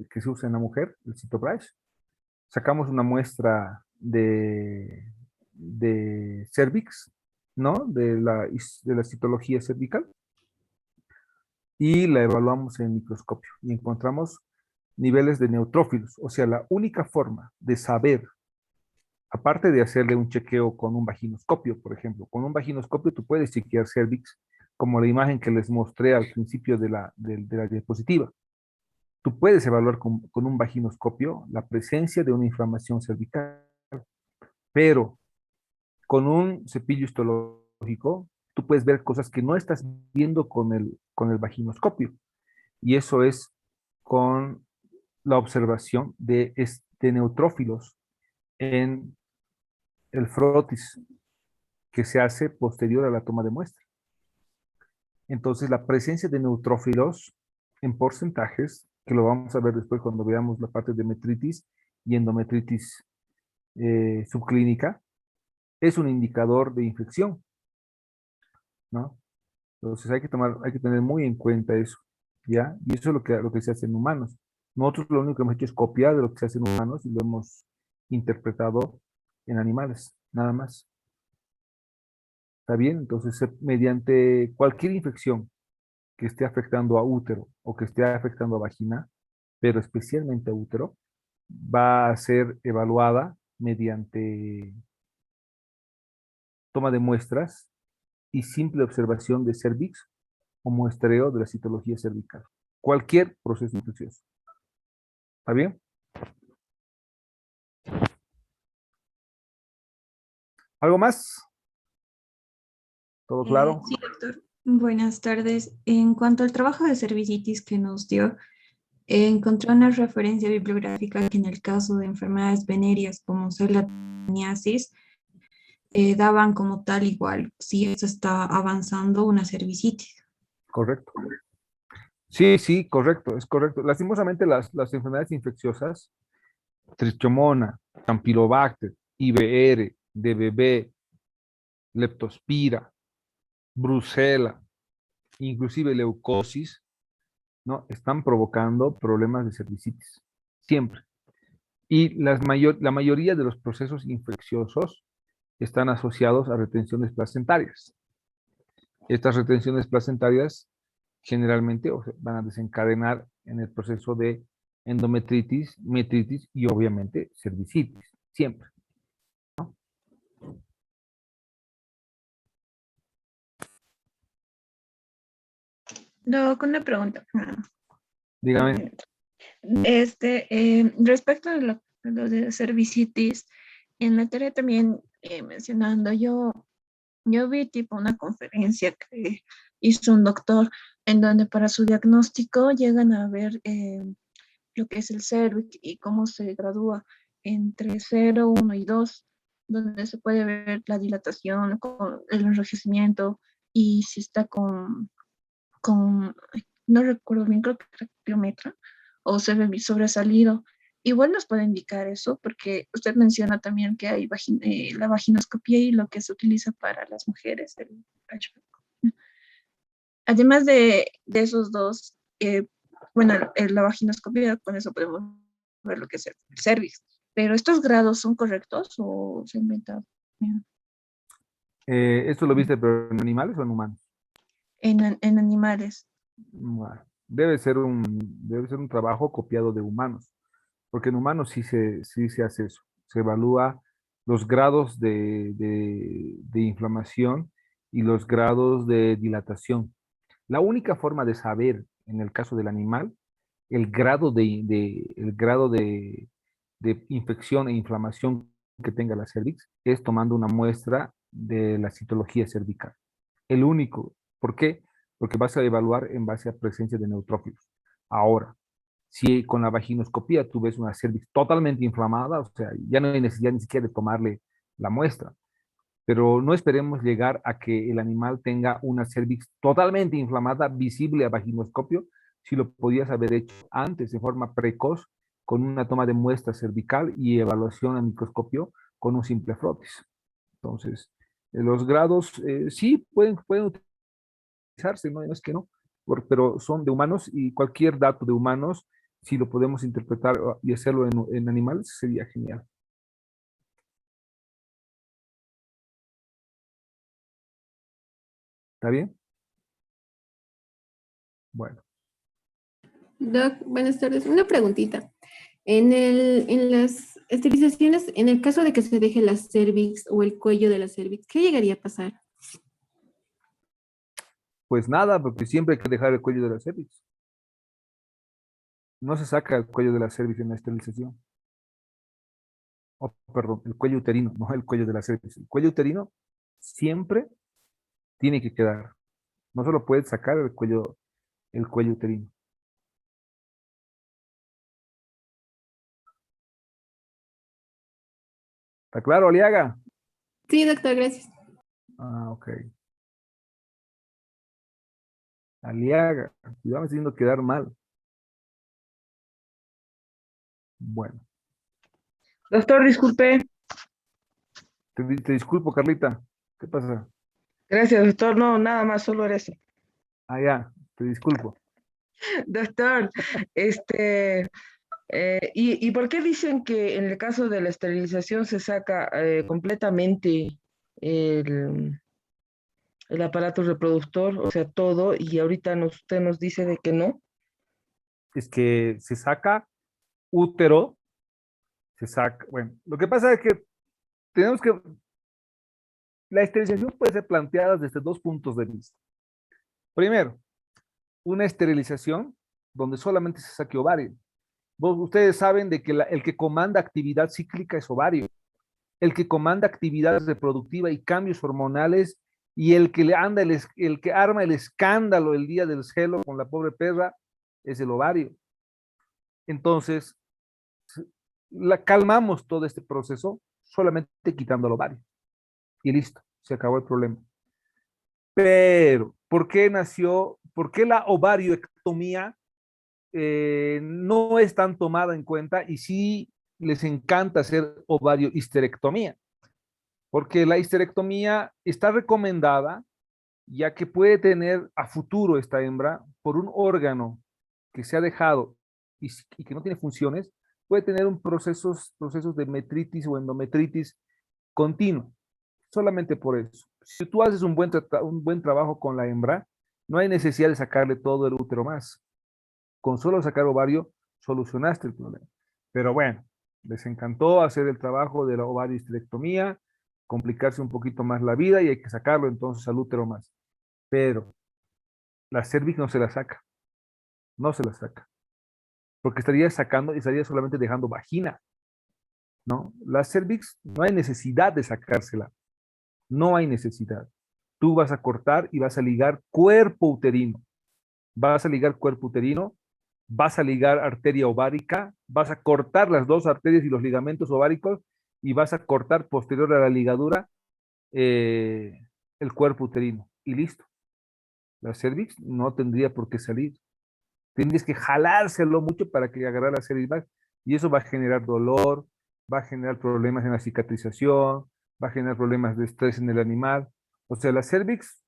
que se usa en la mujer, el Cytobrush. Sacamos una muestra de cervix, ¿no? De la citología cervical y la evaluamos en microscopio y encontramos niveles de neutrófilos. O sea, la única forma de saber, aparte de hacerle un chequeo con un vaginoscopio, por ejemplo, con un vaginoscopio tú puedes chequear cervix como la imagen que les mostré al principio de la diapositiva. Tú puedes evaluar con un vaginoscopio la presencia de una inflamación cervical, pero con un cepillo histológico tú puedes ver cosas que no estás viendo con el vaginoscopio. Y eso es con la observación de neutrófilos en el frotis, que se hace posterior a la toma de muestra. Entonces, la presencia de neutrófilos en porcentajes, que lo vamos a ver después cuando veamos la parte de metritis y endometritis subclínica, es un indicador de infección, ¿no? Entonces hay que tener muy en cuenta eso, ¿ya? Y eso es lo que se hace en humanos. Nosotros lo único que hemos hecho es copiar de lo que se hace en humanos y lo hemos interpretado en animales, nada más. ¿Está bien? Entonces, mediante cualquier infección que esté afectando a útero o que esté afectando a vagina, pero especialmente a útero, va a ser evaluada mediante toma de muestras y simple observación de cervix o muestreo de la citología cervical. Cualquier proceso infeccioso. ¿Está bien? ¿Algo más? ¿Todo claro? Sí, doctor. Buenas tardes. En cuanto al trabajo de cervicitis que nos dio, encontré una referencia bibliográfica que en el caso de enfermedades venéreas como ser la teniasis, daban como tal igual, si eso está avanzando, una cervicitis. Correcto. Sí, sí, correcto, es correcto. Lastimosamente las enfermedades infecciosas, Trichomona, Campylobacter, IBR, DBB, Leptospira, Brucela, inclusive leucosis, ¿no? Están provocando problemas de cervicitis, siempre. Y la mayoría de los procesos infecciosos están asociados a retenciones placentarias. Estas retenciones placentarias generalmente van a desencadenar en el proceso de endometritis, metritis y obviamente cervicitis, siempre. Doc, una pregunta. Dígame. Respecto a lo de cervicitis, en la tarea también mencionando, yo vi tipo una conferencia que hizo un doctor en donde para su diagnóstico llegan a ver lo que es el cervix y cómo se gradúa entre 0, 1 y 2, donde se puede ver la dilatación, el enrojecimiento y si está no recuerdo bien, creo que era Cleometra, o se ve sobresalido. Igual nos puede indicar eso, porque usted menciona también que hay la vaginoscopía y lo que se utiliza para las mujeres. Además de esos dos, bueno, la vaginoscopía, con eso podemos ver lo que es el cervix. Pero ¿estos grados son correctos o se han inventado? ¿Esto lo viste pero en animales o en humanos? En animales. Bueno, debe ser un trabajo copiado de humanos, porque en humanos sí se hace eso. Se evalúa los grados de inflamación y los grados de dilatación. La única forma de saber, en el caso del animal, el grado de infección e inflamación que tenga la cervix es tomando una muestra de la citología cervical. El único. ¿Por qué? Porque vas a evaluar en base a presencia de neutrófilos. Ahora, si con la vaginoscopía tú ves una cervix totalmente inflamada, o sea, ya no hay necesidad ni siquiera de tomarle la muestra. Pero no esperemos llegar a que el animal tenga una cervix totalmente inflamada, visible a vaginoscopio, si lo podías haber hecho antes de forma precoz con una toma de muestra cervical y evaluación a microscopio con un simple frotis. Entonces, los grados sí pueden utilizarse, no es que no, pero son de humanos y cualquier dato de humanos, si lo podemos interpretar y hacerlo en animales, sería genial. ¿Está bien? Bueno. Doc, buenas tardes. Una preguntita. En las esterilizaciones, en el caso de que se deje la cervix o el cuello de la cervix, ¿qué llegaría a pasar? Pues nada, porque siempre hay que dejar el cuello de la cervix. No se saca el cuello de la cervix en la esterilización. Oh, perdón, el cuello uterino, no el cuello de la cervix. El cuello uterino siempre tiene que quedar. No solo puedes sacar el cuello uterino. ¿Está claro, Aliaga? Sí, doctor, gracias. Ah, ok. Aliaga. Cuidado, me estoy haciendo quedar mal. Bueno, Doctor, disculpe. te disculpo, Carlita. ¿Qué pasa? Gracias, doctor. No, nada más, solo era eso. Ah, ya, te disculpo. Doctor, ¿y por qué dicen que en el caso de la esterilización se saca completamente el, el aparato reproductor, o sea, todo, y ahorita usted nos dice de que no? Es que se saca útero, se saca. Bueno, lo que pasa es que tenemos que. La esterilización puede ser planteada desde dos puntos de vista. Primero, una esterilización donde solamente se saque ovario. Ustedes saben de que el que comanda actividad cíclica es ovario, el que comanda actividad reproductiva y cambios hormonales y el que el que arma el escándalo el día del celo con la pobre perra es el ovario. Entonces, calmamos todo este proceso solamente quitando el ovario y listo, se acabó el problema. Pero, por qué la ovarioectomía no es tan tomada en cuenta y sí les encanta hacer ovariohisterectomía? Porque la histerectomía está recomendada ya que puede tener a futuro esta hembra por un órgano que se ha dejado y que no tiene funciones, puede tener procesos de metritis o endometritis continuo, solamente por eso. Si tú haces un buen trabajo con la hembra, no hay necesidad de sacarle todo el útero más. Con solo sacar ovario, solucionaste el problema. Pero bueno, les encantó hacer el trabajo de la ovariohisterectomía, complicarse un poquito más la vida y hay que sacarlo entonces al útero más. Pero la cervix no se la saca, no se la saca, porque estaría sacando y estaría solamente dejando vagina, ¿no? La cervix no hay necesidad de sacársela, no hay necesidad. Tú vas a cortar y vas a ligar cuerpo uterino, vas a ligar cuerpo uterino, vas a ligar arteria ovárica, vas a cortar las dos arterias y los ligamentos ováricos y vas a cortar posterior a la ligadura eh, el cuerpo uterino y listo. La cervix no tendría por qué salir. Tienes que jalárselo mucho para que agarre la cervix más y eso va a generar dolor, va a generar problemas en la cicatrización, va a generar problemas de estrés en el animal. O sea, la cervix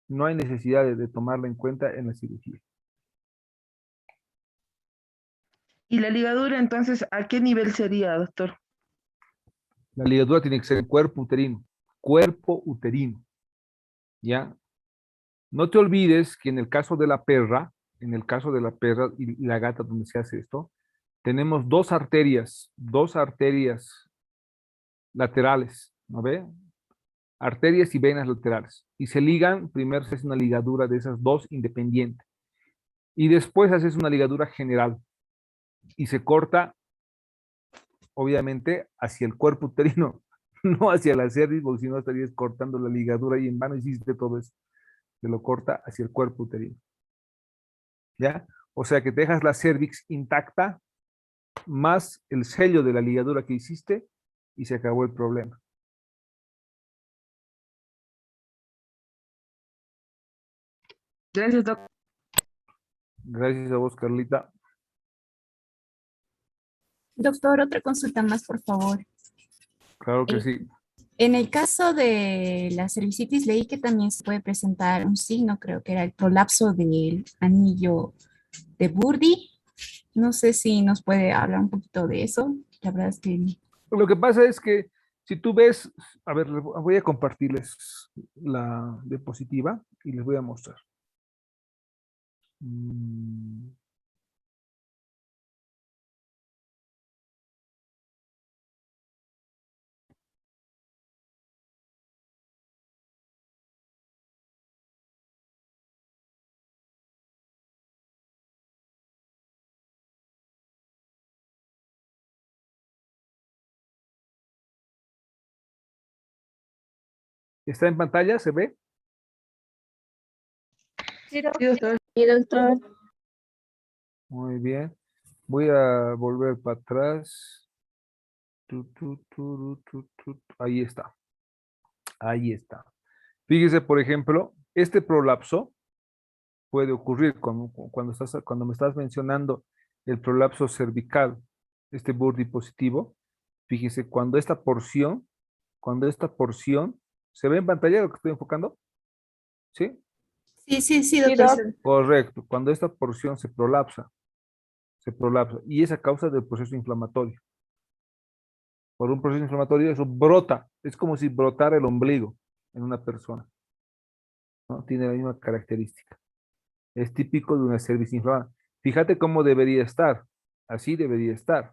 no hay necesidad de tomarla en cuenta en la cirugía. ¿Y la ligadura entonces a qué nivel sería, doctor? La ligadura tiene que ser cuerpo uterino, ¿ya? No te olvides que en el caso de la perra, en el caso de la perra y la gata donde se hace esto, tenemos dos arterias laterales, ¿no ve? Arterias y venas laterales. Y se ligan, primero se hace una ligadura de esas dos independiente. Y después haces una ligadura general. Y se corta, obviamente, hacia el cuerpo uterino, no hacia la cervix, porque si no estarías cortando la ligadura y en vano hiciste todo eso. Se lo corta hacia el cuerpo uterino. ¿Ya? O sea que te dejas la cervix intacta, más el sello de la ligadura que hiciste, y se acabó el problema. Gracias, doctor. Gracias a vos, Carlita. Doctor, otra consulta más, por favor. Claro que Eh, sí. En el caso de la cervicitis, leí que también se puede presentar un signo, creo que era el prolapso del anillo de Burdi. No sé si nos puede hablar un poquito de eso. La verdad es que Lo que pasa es que si tú ves, a ver, voy a compartirles la diapositiva y les voy a mostrar. Mm, ¿Está en pantalla? ¿Se ve? Sí, Sí, doctor. doctor. Muy bien. Voy a volver para atrás. Ahí está. Ahí está. Fíjese, por ejemplo, este prolapso puede ocurrir cuando me estás mencionando el prolapso cervical, este Burdi positivo. Fíjese, cuando esta porción, ¿se ve en pantalla lo que estoy enfocando? ¿Sí? Sí, sí, sí, Sí, doctor. doc. Correcto. Cuando esta porción se prolapsa, y es a causa del proceso inflamatorio. Por un proceso inflamatorio eso brota, es como si brotara el ombligo en una persona, ¿no? Tiene la misma característica. Es típico de una cerviz inflamada. Fíjate cómo debería estar, así debería estar,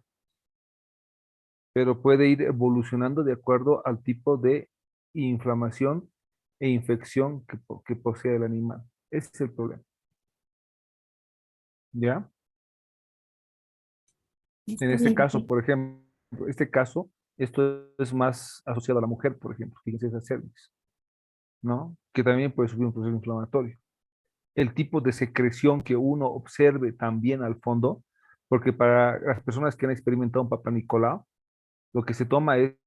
pero puede ir evolucionando de acuerdo al tipo de inflamación e infección que posee el animal. Ese es el problema. ¿Ya? En Está este bien, caso, doctor. por ejemplo, esto es más asociado a la mujer, por ejemplo, fíjense esa cervix, ¿no? Que también puede sufrir un proceso inflamatorio. El tipo de secreción que uno observe también al fondo, porque para las personas que han experimentado un Papa Nicolau, lo que se toma es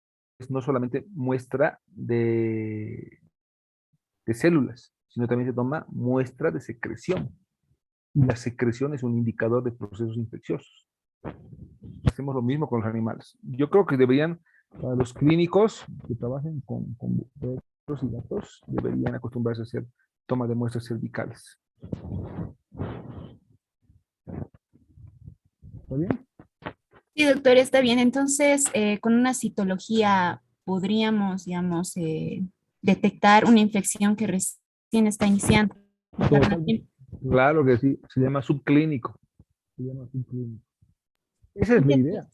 no solamente muestra de células, sino también se toma muestra de secreción. Y la secreción es un indicador de procesos infecciosos. Hacemos lo mismo con los animales. Yo creo que deberían, para los clínicos que trabajen con perros y gatos, deberían acostumbrarse a hacer toma de muestras cervicales. ¿Está bien? Sí, doctor, está bien. Entonces, con una citología podríamos, digamos, detectar una infección que recién está iniciando. Totalmente. Claro que sí, se llama subclínico. Se llama subclínico. Esa es la idea.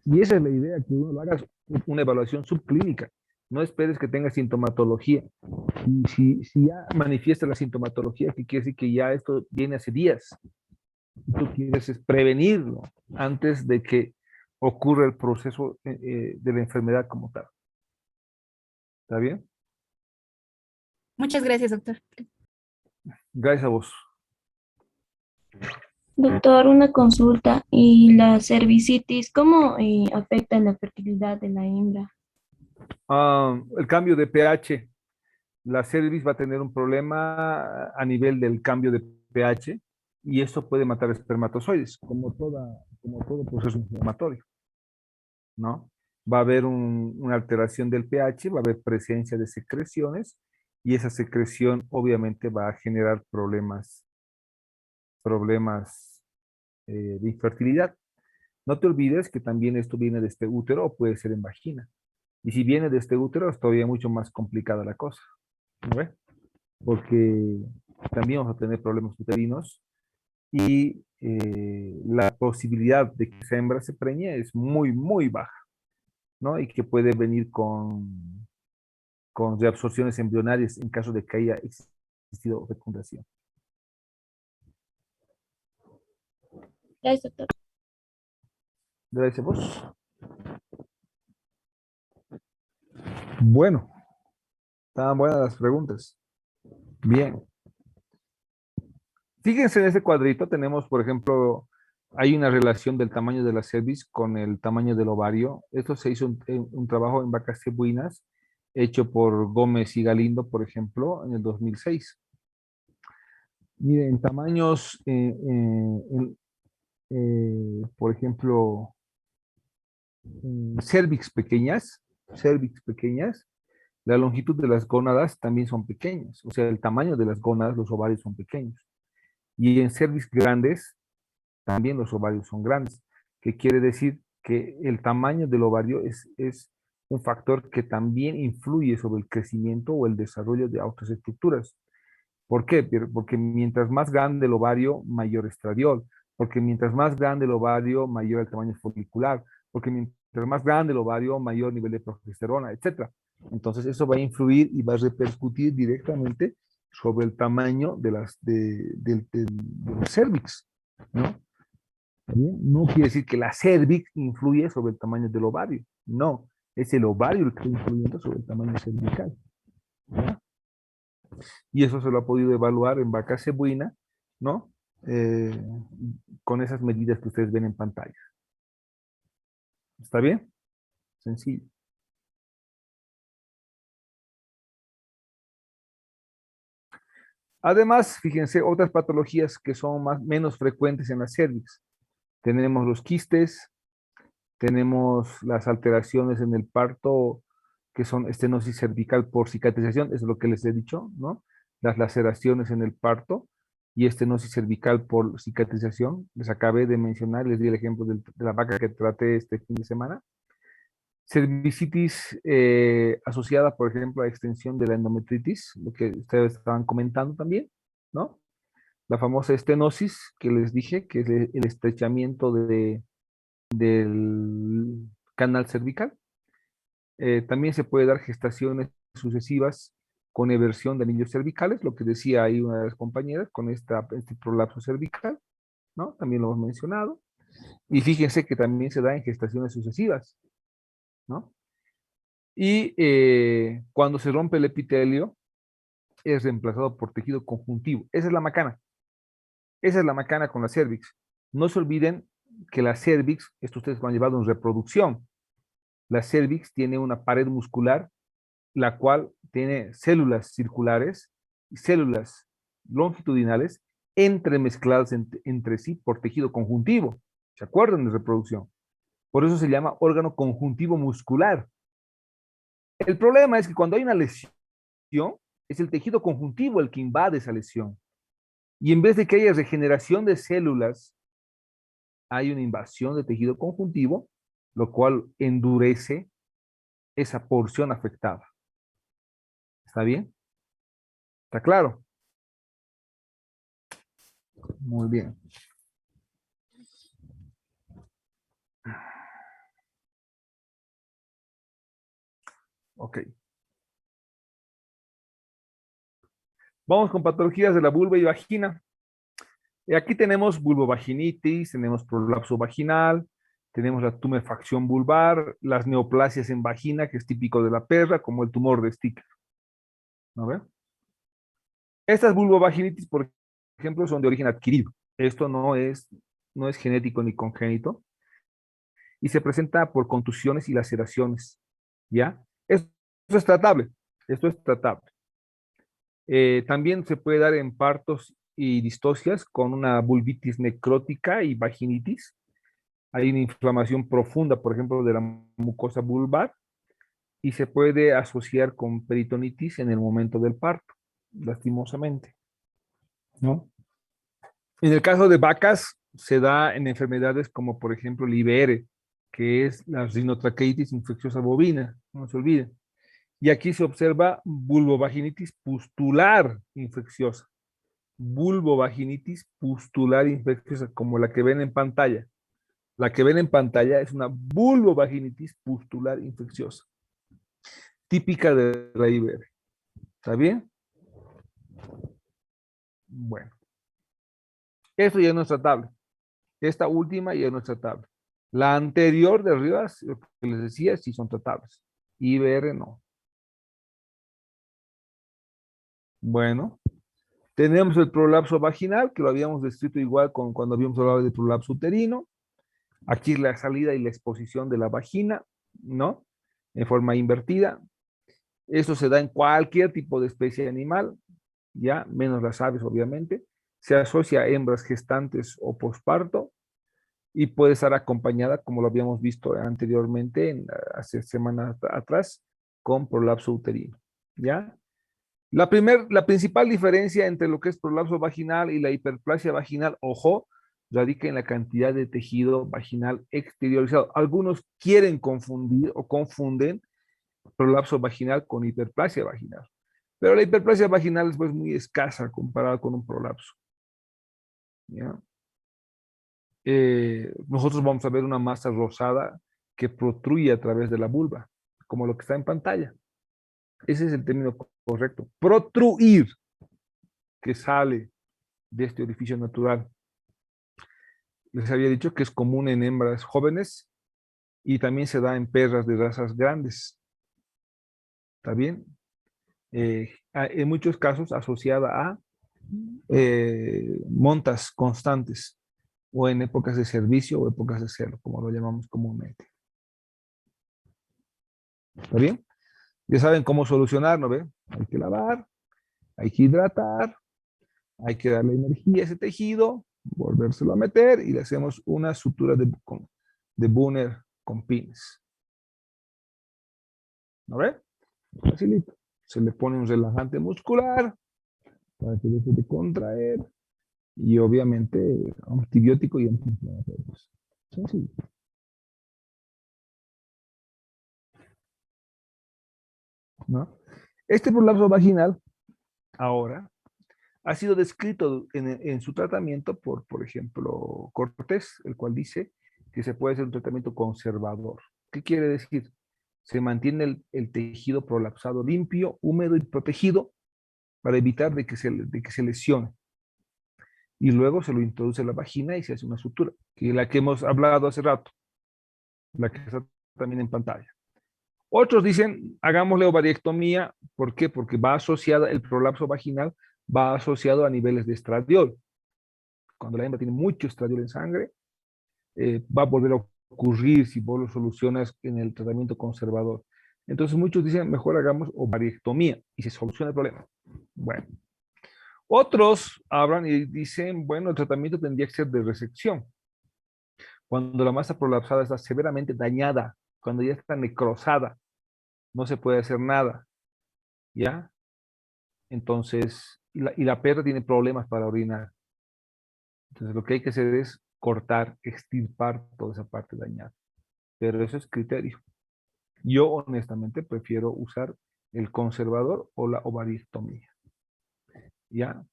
Y esa es la idea, que uno lo haga una evaluación subclínica. No esperes que tenga sintomatología. Y si ya manifiesta la sintomatología, que quiere decir que ya esto viene hace días. Tú quieres es prevenirlo antes de que ocurra el proceso de la enfermedad como tal. ¿Está bien? Muchas gracias, doctor. Gracias a vos. Doctor, una consulta. ¿Y la cervicitis, cómo afecta en la fertilidad de la hembra? El cambio de pH. La cervix va a tener un problema a nivel del cambio de pH y esto puede matar espermatozoides, como todo proceso inflamatorio, ¿no? Va a haber una alteración del pH, va a haber presencia de secreciones y esa secreción obviamente va a generar problemas de infertilidad. No te olvides que también esto viene de este útero o puede ser en vagina. Y si viene de este útero es todavía mucho más complicada la cosa, ¿no ve? Porque también vamos a tener problemas uterinos y la posibilidad de que esa hembra se preñe es muy, muy baja, ¿no? Y que puede venir con reabsorciones embrionarias en caso de que haya existido fecundación. Gracias, doctor. Gracias a vos. Bueno, estaban buenas las preguntas. Bien. Fíjense en este cuadrito, tenemos, por ejemplo, hay una relación del tamaño de la cervix con el tamaño del ovario. Esto se hizo un trabajo en vacas cebuinas hecho por Gómez y Galindo, por ejemplo, en el 2006. Miren, en tamaños, por ejemplo, cervix pequeñas, la longitud de las gónadas también son pequeñas. O sea, el tamaño de las gónadas, los ovarios son pequeños. Y en cervix grandes, también los ovarios son grandes, que quiere decir que el tamaño del ovario es un factor que también influye sobre el crecimiento o el desarrollo de otras estructuras. ¿Por qué? Porque mientras más grande el ovario, mayor estradiol, porque mientras más grande el ovario, mayor el tamaño folicular, porque mientras más grande el ovario, mayor nivel de progesterona, etcétera. Entonces eso va a influir y va a repercutir directamente sobre el tamaño de los cervix, ¿no? ¿Bien? No quiere decir que la cervix influye sobre el tamaño del ovario. No, es el ovario el que está influyendo sobre el tamaño cervical. ¿Ya? Y eso se lo ha podido evaluar en vaca cebuina, ¿no? Eh, con esas medidas que ustedes ven en pantalla. ¿Está bien? Sencillo. Además, fíjense, otras patologías que son menos frecuentes en la cervix. Tenemos los quistes, tenemos las alteraciones en el parto, que son estenosis cervical por cicatrización, es lo que les he dicho, ¿no? Las laceraciones en el parto y estenosis cervical por cicatrización. Les acabé de mencionar, les di el ejemplo de la vaca que traté este fin de semana. Cervicitis asociada, por ejemplo, a extensión de la endometritis, lo que ustedes estaban comentando también, ¿no? La famosa estenosis que les dije, que es el estrechamiento del canal cervical. También se puede dar gestaciones sucesivas con eversión de anillos cervicales, lo que decía ahí una de las compañeras, con este prolapso cervical, ¿no? También lo hemos mencionado. Y fíjense que también se da en gestaciones sucesivas, ¿no? Y cuando se rompe el epitelio, es reemplazado por tejido conjuntivo. Esa es la macana. Esa es la macana con la cervix. No se olviden que la cervix, esto ustedes lo han llevado en reproducción, la cervix tiene una pared muscular, la cual tiene células circulares y células longitudinales entremezcladas entre sí por tejido conjuntivo. ¿Se acuerdan de reproducción? Por eso se llama órgano conjuntivo muscular. El problema es que cuando hay una lesión, es el tejido conjuntivo el que invade esa lesión. Y en vez de que haya regeneración de células, hay una invasión de tejido conjuntivo, lo cual endurece esa porción afectada. ¿Está bien? ¿Está claro? Muy bien. Ok. Vamos con patologías de la vulva y vagina. Y aquí tenemos vulvovaginitis, tenemos prolapso vaginal, tenemos la tumefacción vulvar, las neoplasias en vagina, que es típico de la perra, como el tumor de Sticker. ¿No ven? Estas vulvovaginitis, por ejemplo, son de origen adquirido. Esto no es genético ni congénito. Y se presenta por contusiones y laceraciones. ¿Ya? Esto es tratable. Esto es tratable. También se puede dar en partos y distocias con una vulvitis necrótica y vaginitis. Hay una inflamación profunda, por ejemplo, de la mucosa vulvar y se puede asociar con peritonitis en el momento del parto, lastimosamente, ¿no? En el caso de vacas, se da en enfermedades como, por ejemplo, el IBR, que es la rinotraqueitis infecciosa bovina, no se olviden. Y aquí se observa vulvovaginitis pustular infecciosa. Vulvovaginitis pustular infecciosa, como la que ven en pantalla. La que ven en pantalla es una vulvovaginitis pustular infecciosa, típica de la IBR. ¿Está bien? Bueno. Esto ya no es tratable. Esta última ya no es tratable. La anterior de arriba, lo que les decía, sí son tratables. IBR no. Bueno. Tenemos el prolapso vaginal, que lo habíamos descrito igual con cuando habíamos hablado del prolapso uterino. Aquí la salida y la exposición de la vagina, ¿no? En forma invertida. Esto se da en cualquier tipo de especie animal, ya, menos las aves, obviamente. Se asocia a hembras gestantes o posparto y puede estar acompañada, como lo habíamos visto anteriormente, hace semanas atrás, con prolapso uterino, ¿ya? La principal diferencia entre lo que es prolapso vaginal y la hiperplasia vaginal, ojo, radica en la cantidad de tejido vaginal exteriorizado. Algunos quieren confundir o confunden prolapso vaginal con hiperplasia vaginal. Pero la hiperplasia vaginal es pues muy escasa comparada con un prolapso. ¿Ya? Nosotros vamos a ver una masa rosada que protruye a través de la vulva, como lo que está en pantalla. Ese es el término correcto. Protruir, que sale de este orificio natural. Les había dicho que es común en hembras jóvenes y también se da en perras de razas grandes. ¿Está bien? En muchos casos asociada a montas constantes o en épocas de servicio o épocas de celo, como lo llamamos comúnmente. ¿Está bien? Ya saben cómo solucionar, ¿no ve? Hay que lavar, hay que hidratar, Hay que darle energía a ese tejido, volvérselo a meter y le hacemos una sutura de Bunner con pines. ¿No ve? Facilito. Se le pone un relajante muscular para que deje de contraer y obviamente antibiótico y antiinflamatorios. Sencillo. ¿No? Este prolapso vaginal ahora ha sido descrito en su tratamiento por ejemplo, Cortés, el cual dice que se puede hacer un tratamiento conservador. ¿Qué quiere decir? Se mantiene el tejido prolapsado limpio, húmedo y protegido para evitar de que se lesione. Y luego se lo introduce en la vagina y se hace una sutura, que es la que hemos hablado hace rato, la que está también en pantalla. Otros dicen, hagámosle ovariectomía. ¿Por qué? Porque va asociada, el prolapso vaginal va asociado a niveles de estradiol. Cuando la hembra tiene mucho estradiol en sangre, va a volver a ocurrir si vos lo solucionas en el tratamiento conservador. Entonces muchos dicen, mejor hagamos ovariectomía y se soluciona el problema. Bueno. Otros hablan y dicen, bueno, el tratamiento tendría que ser de resección. Cuando la masa prolapsada está severamente dañada, cuando ya está necrosada, no se puede hacer nada. ¿Ya? Entonces, y la perra tiene problemas para orinar. Entonces, lo que hay que hacer es cortar, extirpar toda esa parte dañada. Pero eso es criterio. Yo, honestamente, prefiero usar el conservador o la ovariectomía. ¿Ya?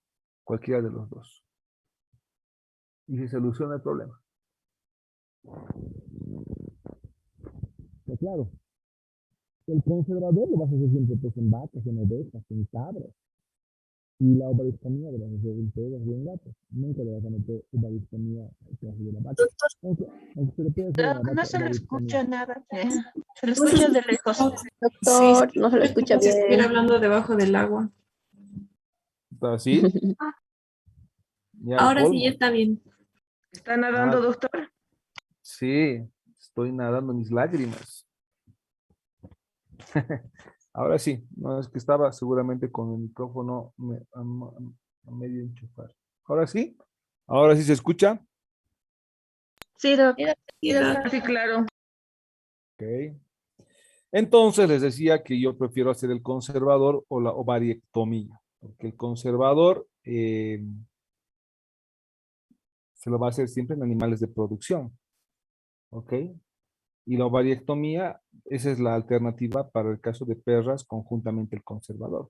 Cualquiera de los dos. Y se soluciona el problema. Pues claro. El conservador lo vas a hacer siempre pues, en vacas, en ovejas, en cabras. Y la ovariectomía lo vas a hacer en perros y en gatos. Nunca le vas a meter ovariectomía al caso de la vaca. Aunque se le puede hacer a la vaca No se le ovariectomía. escucha nada. Se le escucha de lejos. Doctor, no se lo escucha como si estuviera bien. hablando debajo del agua. ¿Así? Ya el Ahora sí colmo. ya está bien. ¿Está nadando, Ah, doctor? sí, estoy nadando mis lágrimas. Ahora sí, no es que estaba seguramente con el micrófono a medio enchufar. Ahora sí se escucha. Sí, doc. Sí, doctor. Sí, claro. Ok. Entonces les decía que yo prefiero hacer el conservador o la ovariectomía, porque el conservador se lo va a hacer siempre en animales de producción, ¿ok? Y la ovariectomía, esa es la alternativa para el caso de perras conjuntamente el conservador.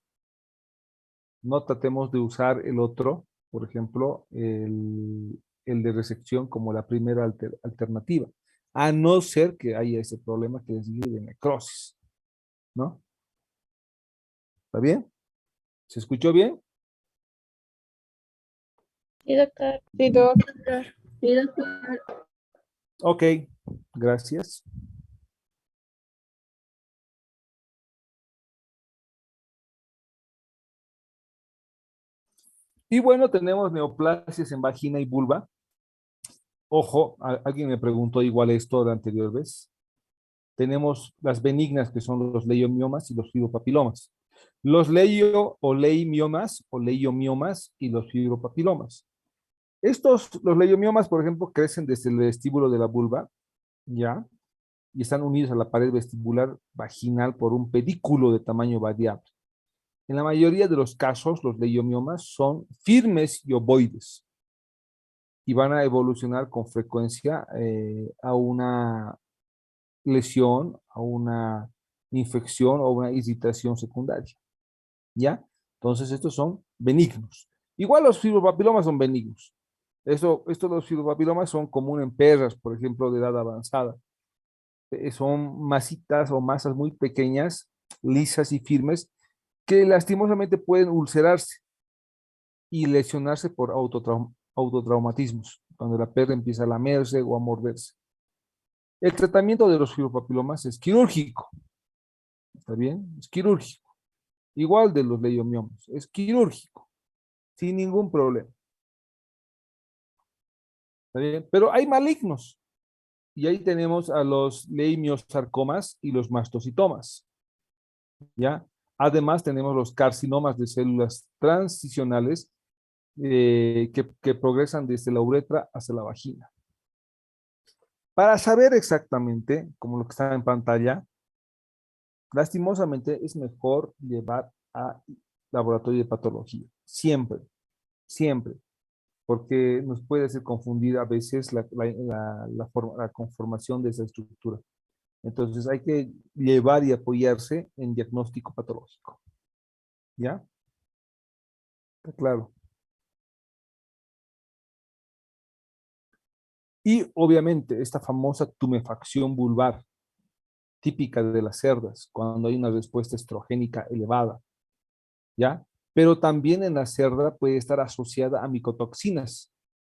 No tratemos de usar el otro, por ejemplo, el de resección como la primera alternativa, a no ser que haya ese problema que les dije de necrosis, ¿no? ¿Está bien? ¿Se escuchó bien? Sí, doctor. Sí, doc. Sí, doctor. Ok, gracias. Y bueno, tenemos neoplasias en vagina y vulva. Ojo, alguien me preguntó igual esto la anterior vez. Tenemos las benignas, que son los leiomiomas y los fibropapilomas. Los leimiomas o leiomiomas y los fibropapilomas. Los leiomiomas, por ejemplo, crecen desde el vestíbulo de la vulva, ¿ya? Y están unidos a la pared vestibular vaginal por un pedículo de tamaño variable. En la mayoría de los casos, los leiomiomas son firmes y ovoides y van a evolucionar con frecuencia a una lesión, a una infección o una irritación secundaria. ¿Ya? Entonces, estos son benignos. Igual los fibropapilomas son benignos. Estos los fibropapilomas son comunes en perras, por ejemplo, de edad avanzada. Son masitas o masas muy pequeñas, lisas y firmes, que lastimosamente pueden ulcerarse y lesionarse por autotraumatismos, cuando la perra empieza a lamerse o a morderse. El tratamiento de los fibropapilomas es quirúrgico. ¿Está bien? Es quirúrgico. Igual de los leiomiomas. Es quirúrgico. Sin ningún problema. ¿Está bien? Pero hay malignos. Y ahí tenemos a los leimiosarcomas y los mastocitomas. ¿Ya? Además tenemos los carcinomas de células transicionales que progresan desde la uretra hacia la vagina. Para saber exactamente, como lo que está en pantalla, lastimosamente es mejor llevar a laboratorio de patología. Siempre, siempre. Porque nos puede hacer confundir a veces la conformación de esa estructura. Entonces hay que llevar y apoyarse en diagnóstico patológico. ¿Ya? Está claro. Y obviamente esta famosa tumefacción vulvar, típica de las cerdas, cuando hay una respuesta estrogénica elevada, ¿ya? Pero también en la cerda puede estar asociada a micotoxinas,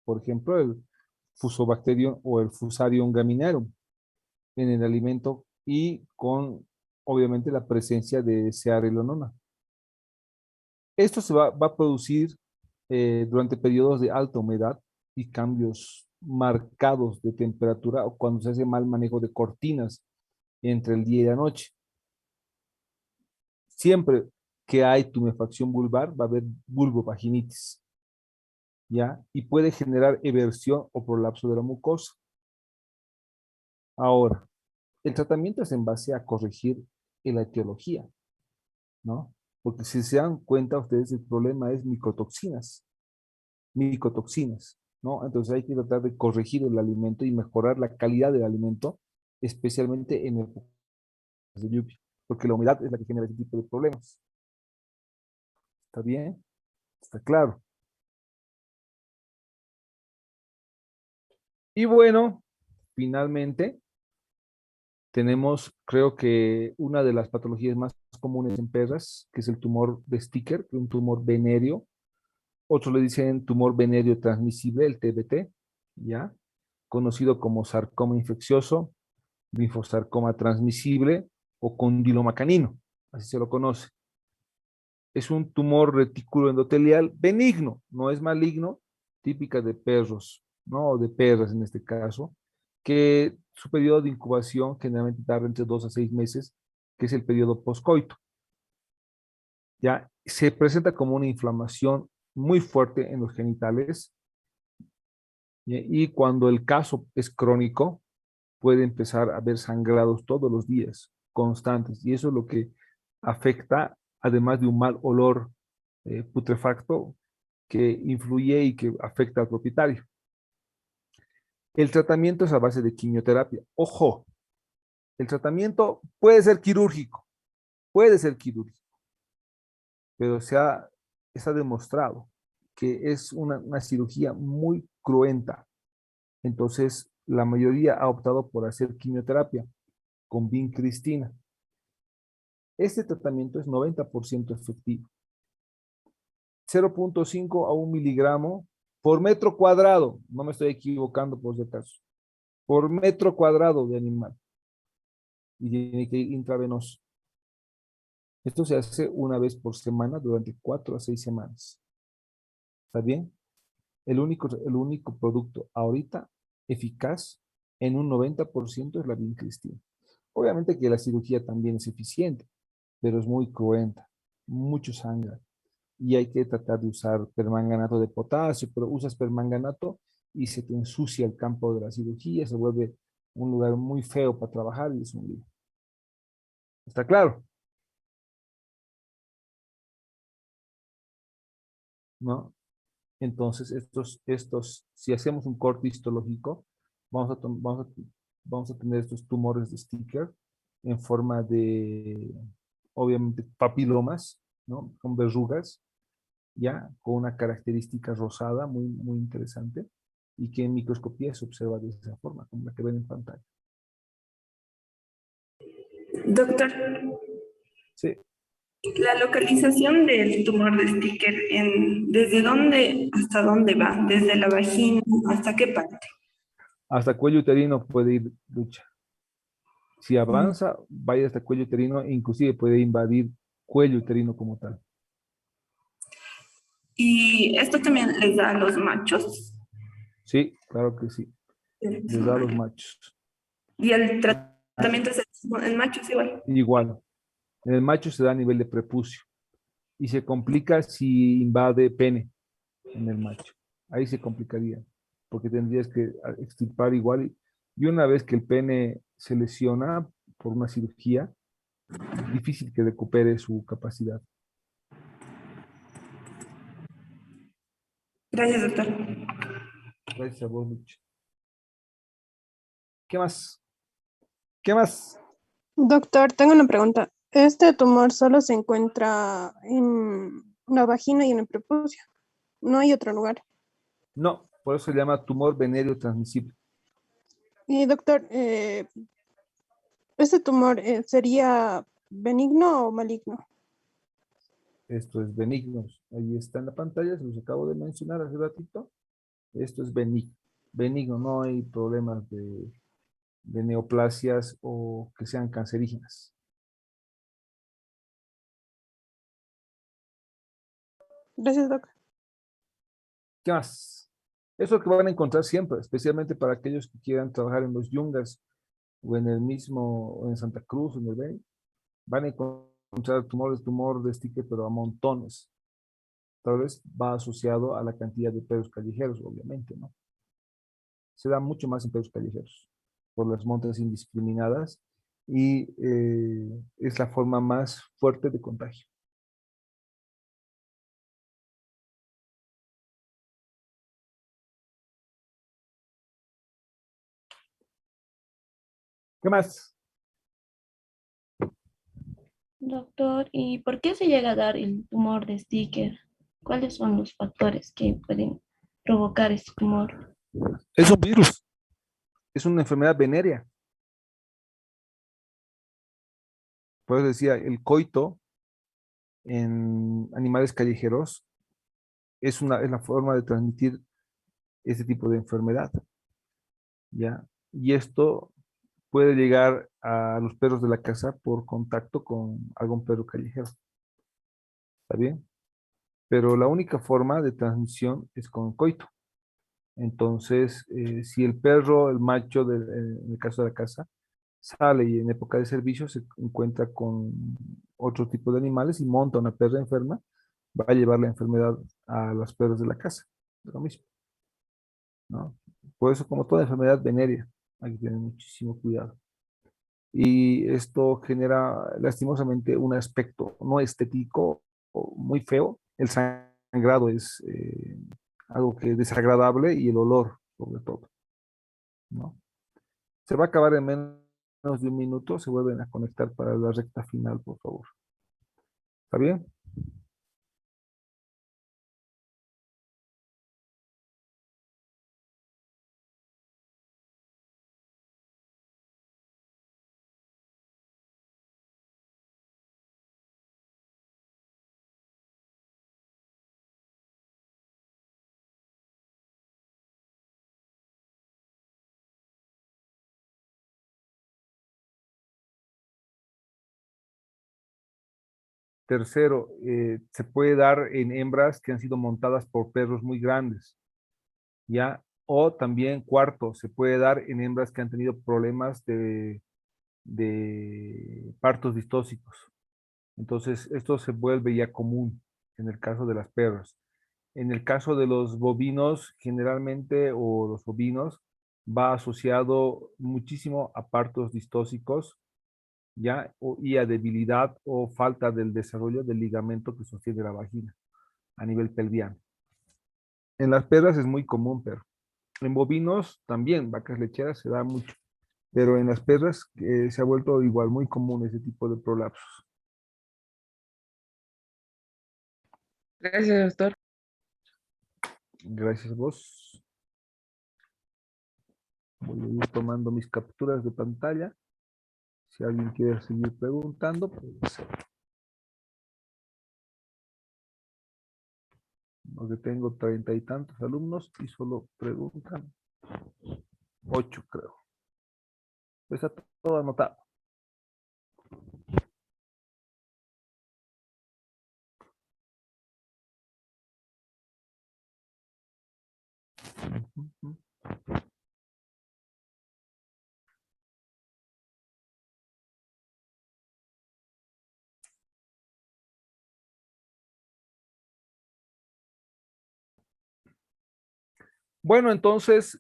por ejemplo, el Fusobacterium o el Fusarium graminearum en el alimento y con, obviamente, la presencia de cearelonona. Esto se va a producir durante periodos de alta humedad y cambios marcados de temperatura o cuando se hace mal manejo de cortinas entre el día y la noche. Siempre que hay tumefacción vulvar va a haber vulvovaginitis, ¿ya? Y puede generar eversión o prolapso de la mucosa. Ahora, el tratamiento es en base a corregir la etiología, ¿no? Porque si se dan cuenta ustedes, el problema es micotoxinas, ¿no? Entonces hay que tratar de corregir el alimento y mejorar la calidad del alimento, especialmente en épocas de lluvia, porque la humedad es la que genera ese tipo de problemas. ¿Está bien? ¿Está claro? Y bueno, finalmente, tenemos, creo que una de las patologías más comunes en perras, que es el tumor de Sticker, un tumor venéreo. Otros le dicen tumor venéreo transmisible, el TBT, ¿ya? Conocido como sarcoma infeccioso, linfosarcoma transmisible o condiloma canino, así se lo conoce. Es un tumor retículo endotelial benigno, no es maligno, típica de perros, ¿no? O de perras en este caso, que su periodo de incubación generalmente tarda entre 2 a 6 meses, que es el periodo poscoito. Ya se presenta como una inflamación muy fuerte en los genitales y cuando el caso es crónico, puede empezar a haber sangrados todos los días, constantes, y eso es lo que afecta, además de un mal olor putrefacto que influye y que afecta al propietario. El tratamiento es a base de quimioterapia. Ojo, el tratamiento puede ser quirúrgico, pero está demostrado que es una cirugía muy cruenta. Entonces, la mayoría ha optado por hacer quimioterapia con vincristina. Este tratamiento es 90% efectivo. 0.5 a 1 miligramo por metro cuadrado. No me estoy equivocando por si acaso. Por metro cuadrado de animal. Y tiene que ir intravenoso. Esto se hace una vez por semana durante 4 a 6 semanas. ¿Está bien? El único producto ahorita eficaz en un 90% es la vincristina. Obviamente que la cirugía también es eficiente, pero es muy cruenta, mucho sangre. Y hay que tratar de usar permanganato de potasio, pero usas permanganato y se te ensucia el campo de la cirugía, se vuelve un lugar muy feo para trabajar y es un lío. ¿Está claro? ¿No? Entonces, si hacemos un corte histológico, vamos a tener estos tumores de Sticker en forma de, obviamente, papilomas, ¿no? Con verrugas, ya, con una característica rosada muy, muy interesante y que en microscopía se observa de esa forma, como la que ven en pantalla. Doctor, Sí. la localización del tumor de Sticker, ¿desde dónde hasta dónde va? ¿Desde la vagina hasta qué parte? Hasta cuello uterino puede ir lucha. Si avanza, vaya hasta cuello uterino e inclusive puede invadir cuello uterino como tal. ¿Y esto también les da a los machos? Sí, claro que sí. Les da a los machos. ¿Y el tratamiento es en machos igual? Igual. En el macho se da a nivel de prepucio y se complica si invade pene. en el macho. Ahí se complicaría, porque tendrías que extirpar igual. Y una vez que el pene se lesiona por una cirugía, difícil que recupere su capacidad. Gracias, doctor. Gracias a vos, Lucha. ¿Qué más? ¿Qué más? Doctor, tengo una pregunta. ¿Este tumor solo se encuentra en la vagina y en el prepucio? No hay otro lugar. No, por eso se llama tumor venéreo transmisible. Y doctor, ¿este tumor sería benigno o maligno? Esto es benigno. Ahí está en la pantalla, se los acabo de mencionar hace ratito. Esto es benigno. Benigno, no hay problemas de neoplasias o que sean cancerígenas. Gracias, doctor. ¿Qué más? Eso es lo que van a encontrar siempre, especialmente para aquellos que quieran trabajar en los Yungas o en el mismo, o en Santa Cruz, en el Beni, van a encontrar tumor de sticker, pero a montones. Tal vez va asociado a la cantidad de perros callejeros, obviamente, ¿no? Se da mucho más en perros callejeros, por las montas indiscriminadas, y es la forma más fuerte de contagio. ¿Qué más? Doctor, ¿y por qué se llega a dar el tumor de Sticker? ¿Cuáles son los factores que pueden provocar este tumor? Es un virus, es una enfermedad venérea. Por eso decía, el coito en animales callejeros es la forma de transmitir este tipo de enfermedad, ¿ya? Y esto puede llegar a los perros de la casa por contacto con algún perro callejero, ¿está bien? Pero la única forma de transmisión es con coito. Entonces, si el perro, el macho, en el caso de la casa, sale y en época de servicio se encuentra con otro tipo de animales y monta una perra enferma, va a llevar la enfermedad a los perros de la casa. Es lo mismo, ¿no? Por eso, como toda enfermedad venérea, hay que tener muchísimo cuidado. Y esto genera lastimosamente un aspecto no estético o muy feo. El sangrado es algo que es desagradable y el olor, sobre todo, ¿no? Se va a acabar en menos de un minuto. Se vuelven a conectar para la recta final, por favor. ¿Está bien? Tercero, se puede dar en hembras que han sido montadas por perros muy grandes, ¿ya? O también, cuarto, se puede dar en hembras que han tenido problemas de partos distóxicos. Entonces, esto se vuelve ya común en el caso de las perras. En el caso de los bovinos, generalmente, o los bovinos, va asociado muchísimo a partos distóxicos, ¿ya? Y a debilidad o falta del desarrollo del ligamento que sostiene la vagina a nivel pelviano. En las perras es muy común, pero en bovinos también, vacas lecheras se da mucho, pero en las perras se ha vuelto igual muy común ese tipo de prolapsos. Gracias, doctor. Gracias a vos. Voy a ir tomando mis capturas de pantalla. Si alguien quiere seguir preguntando, puede ser. Porque tengo 30 y tantos alumnos y solo preguntan 8, creo. Está todo anotado. Ujú. Bueno, entonces,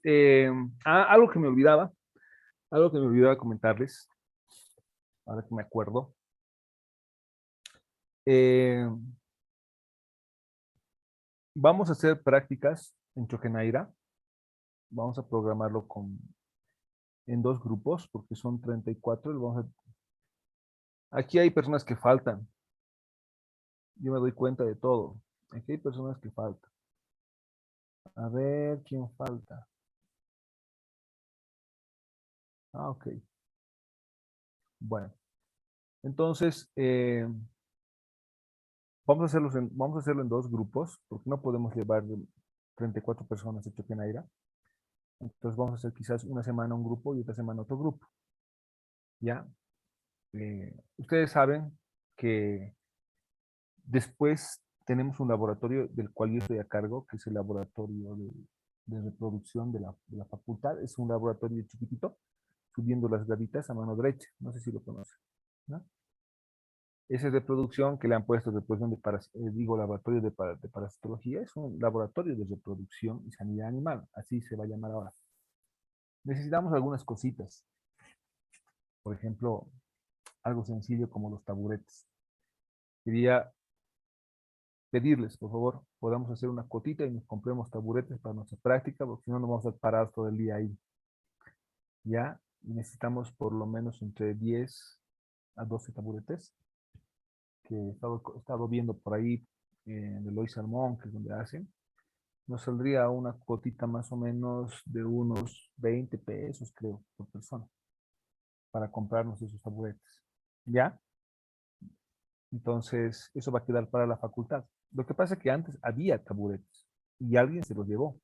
algo que me olvidaba comentarles, ahora que me acuerdo. Vamos a hacer prácticas en Choquenaira. Vamos a programarlo en 2 grupos, porque son 34. Aquí hay personas que faltan. Yo me doy cuenta de todo. Aquí hay personas que faltan. A ver, ¿quién falta? Ah, ok. Bueno, entonces, vamos a hacerlo en 2 grupos, porque no podemos llevar 34 personas a Choquenaira. Entonces vamos a hacer quizás una semana un grupo y otra semana otro grupo. ¿Ya? Ustedes saben que después tenemos un laboratorio del cual yo estoy a cargo, que es el laboratorio de reproducción de la facultad. Es un laboratorio chiquitito, subiendo las graditas a mano derecha. No sé si lo conocen, ¿no? Ese de producción que le han puesto reproducción laboratorio de parasitología, es un laboratorio de reproducción y sanidad animal. Así se va a llamar ahora. Necesitamos algunas cositas. Por ejemplo, algo sencillo como los taburetes. Quería pedirles, por favor, podamos hacer una cotita y nos compremos taburetes para nuestra práctica, porque si no, nos vamos a estar parados todo el día ahí. Ya, y necesitamos por lo menos entre 10 a 12 taburetes, que he estado viendo por ahí en Eloy Salmón, que es donde hacen. Nos saldría una cotita más o menos de unos 20 pesos, creo, por persona, para comprarnos esos taburetes. ¿Ya? Entonces, eso va a quedar para la facultad. Lo que pasa es que antes había taburetes y alguien se los llevó,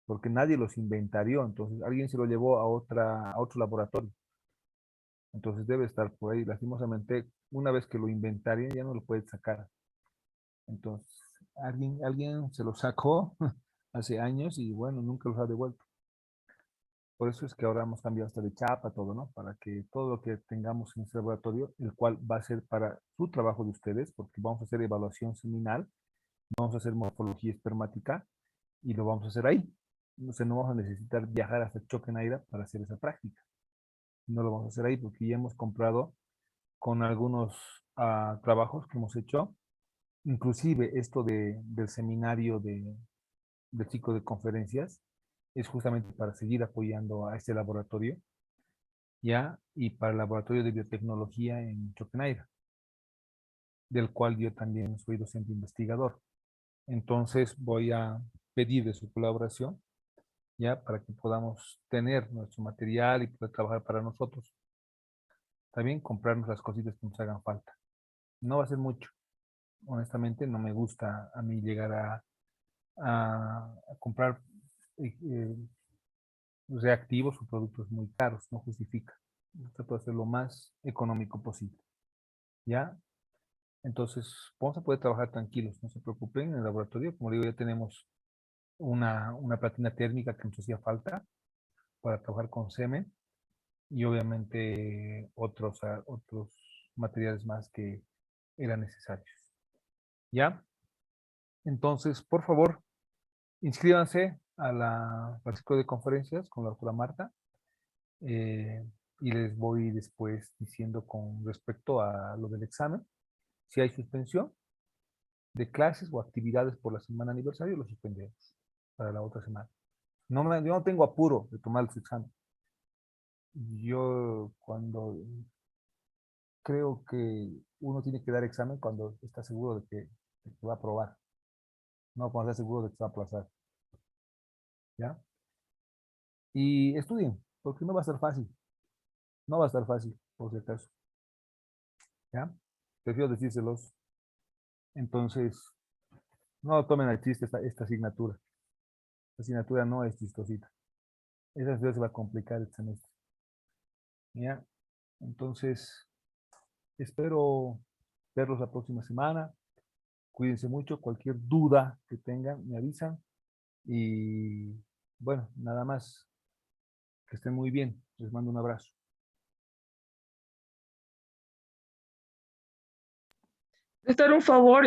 porque nadie los inventarió. Entonces, alguien se lo llevó a otro laboratorio. Entonces, debe estar por ahí. Lastimosamente, una vez que lo inventarían, ya no lo puedes sacar. Entonces, alguien se lo sacó hace años y bueno, nunca los ha devuelto. Por eso es que ahora hemos cambiado hasta de chapa, todo, ¿no? Para que todo lo que tengamos en este laboratorio, el cual va a ser para su trabajo de ustedes, porque vamos a hacer evaluación seminal, vamos a hacer morfología espermática y lo vamos a hacer ahí. Entonces no vamos a necesitar viajar hasta Choquenaira para hacer esa práctica. No lo vamos a hacer ahí porque ya hemos comprado con algunos trabajos que hemos hecho, inclusive esto del seminario del ciclo de conferencias, es justamente para seguir apoyando a este laboratorio, ¿ya? Y para el laboratorio de biotecnología en Choquenaira, del cual yo también soy docente investigador. Entonces voy a pedir de su colaboración, ¿ya? Para que podamos tener nuestro material y poder trabajar para nosotros. También comprarnos las cositas que nos hagan falta. No va a ser mucho. Honestamente, no me gusta a mí llegar a comprar reactivos o productos muy caros. No justifica. Trato de hacer lo más económico posible. ¿Ya? Entonces, vamos a poder trabajar tranquilos. No se preocupen. En el laboratorio, como digo, ya tenemos una platina térmica que nos hacía falta para trabajar con semen y obviamente otros materiales más que eran necesarios. ¿Ya? Entonces, por favor, inscríbanse al ciclo de conferencias con la doctora Marta y les voy después diciendo con respecto a lo del examen. Si hay suspensión de clases o actividades por la semana aniversario, lo suspendemos para la otra semana. Yo no tengo apuro de tomar el examen. Yo cuando creo que uno tiene que dar examen cuando está seguro de que va a aprobar, no cuando está seguro de que va a aplazar. ¿Ya? Y estudien, porque no va a ser fácil. No va a estar fácil, por si acaso. ¿Ya? Prefiero decírselos. Entonces, no tomen al chiste esta asignatura. La asignatura no es chistosita. Esa se va a complicar el semestre. ¿Ya? Entonces, espero verlos la próxima semana. Cuídense mucho. Cualquier duda que tengan, me avisan. Y bueno, nada más. Que estén muy bien. Les mando un abrazo. Estar un favor.